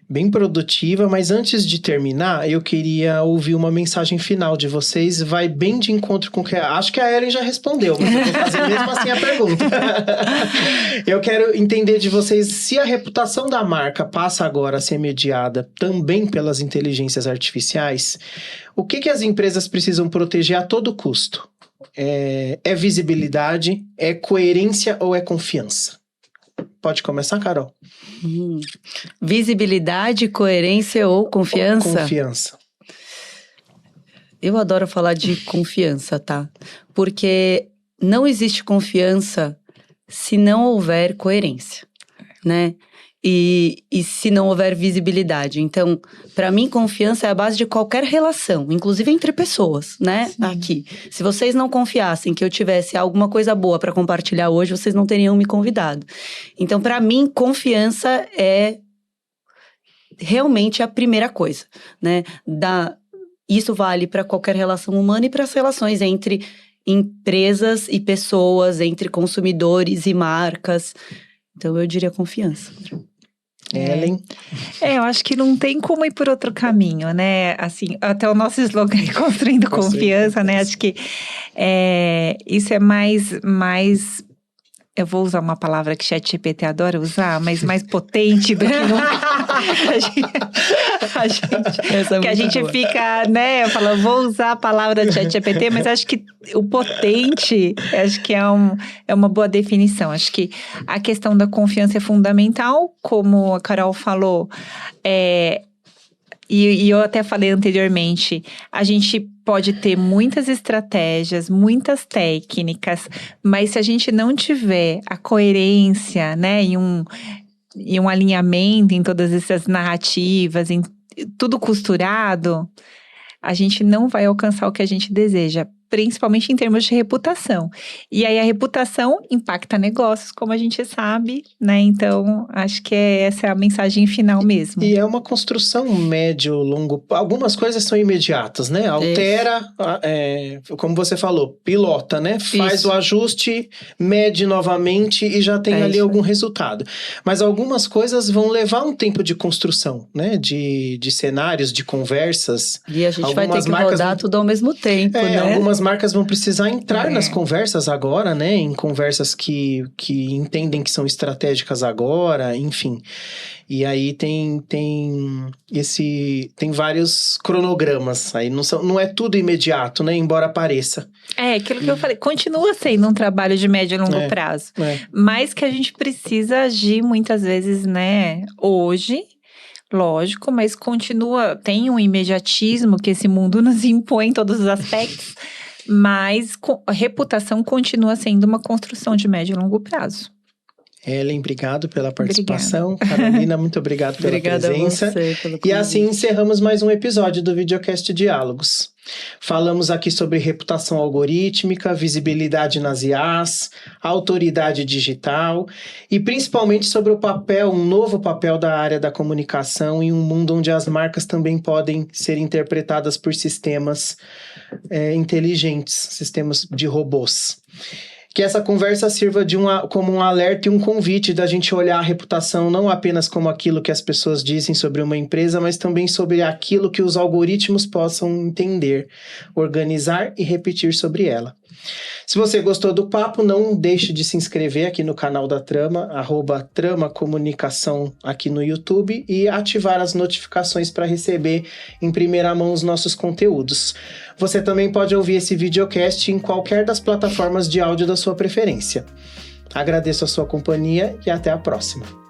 bem produtiva, mas antes de terminar, eu queria ouvir uma mensagem final de vocês. Vai bem de encontro com o que... Acho que a Ellen já respondeu, mas eu vou fazer mesmo assim a pergunta. Eu quero entender de vocês se a reputação da marca passa agora a ser mediada também pelas inteligências artificiais. O que as empresas precisam proteger a todo custo? É visibilidade, é coerência ou é confiança? Pode começar, Carol? Visibilidade, coerência ou confiança? Confiança. Eu adoro falar de confiança, tá? Porque não existe confiança se não houver coerência, né? E se não houver visibilidade. Então, para mim, confiança é a base de qualquer relação, inclusive entre pessoas, né? Sim. Aqui. Se vocês não confiassem que eu tivesse alguma coisa boa para compartilhar hoje, vocês não teriam me convidado. Então, para mim, confiança é realmente a primeira coisa, né? Isso vale para qualquer relação humana e para as relações entre empresas e pessoas, entre consumidores e marcas. Então, eu diria confiança. Ellen? Eu acho que não tem como ir por outro caminho, né? Assim, até o nosso slogan é construindo confiança, né? Acho que isso é mais... Eu vou usar uma palavra que ChatGPT adora usar, mas mais potente do que a gente fica, né? Eu falo, vou usar a palavra ChatGPT, mas acho que o potente, acho que é uma boa definição. Acho que a questão da confiança é fundamental, como a Carol falou, e eu até falei anteriormente, a gente pode ter muitas estratégias, muitas técnicas, mas se a gente não tiver a coerência, né, e um alinhamento em todas essas narrativas, em tudo costurado, a gente não vai alcançar o que a gente deseja, principalmente em termos de reputação. E aí a reputação impacta negócios, como a gente sabe, né? Então, acho que essa é a mensagem final mesmo. E é uma construção médio, longo... Algumas coisas são imediatas, né? Altera, como você falou, pilota, né? Faz o ajuste, mede novamente e já tem ali algum resultado. Mas algumas coisas vão levar um tempo de construção, né? De cenários, de conversas. E a gente vai ter que rodar tudo ao mesmo tempo, né? Algumas algumas marcas vão precisar entrar nas conversas agora, né? Em conversas que entendem que são estratégicas agora, enfim. E aí tem vários cronogramas. Aí não é tudo imediato, né? Embora pareça. Aquilo que eu falei, continua sendo um trabalho de médio e longo prazo. Mas que a gente precisa agir muitas vezes, né? Hoje, lógico, mas tem um imediatismo que esse mundo nos impõe em todos os aspectos. Mas a reputação continua sendo uma construção de médio e longo prazo. Ellen, obrigado pela participação. Obrigada. Carolina, muito obrigado pela presença. A você, pelo e assim encerramos mais um episódio do Videocast Diálogos. Falamos aqui sobre reputação algorítmica, visibilidade nas IAs, autoridade digital e principalmente sobre um novo papel da área da comunicação em um mundo onde as marcas também podem ser interpretadas por sistemas inteligentes, sistemas de robôs. Que essa conversa sirva como um alerta e um convite da gente olhar a reputação não apenas como aquilo que as pessoas dizem sobre uma empresa, mas também sobre aquilo que os algoritmos possam entender, organizar e repetir sobre ela. Se você gostou do papo, não deixe de se inscrever aqui no canal da Trama, @TramaComunicação aqui no YouTube e ativar as notificações para receber em primeira mão os nossos conteúdos. Você também pode ouvir esse videocast em qualquer das plataformas de áudio da sua preferência. Agradeço a sua companhia e até a próxima.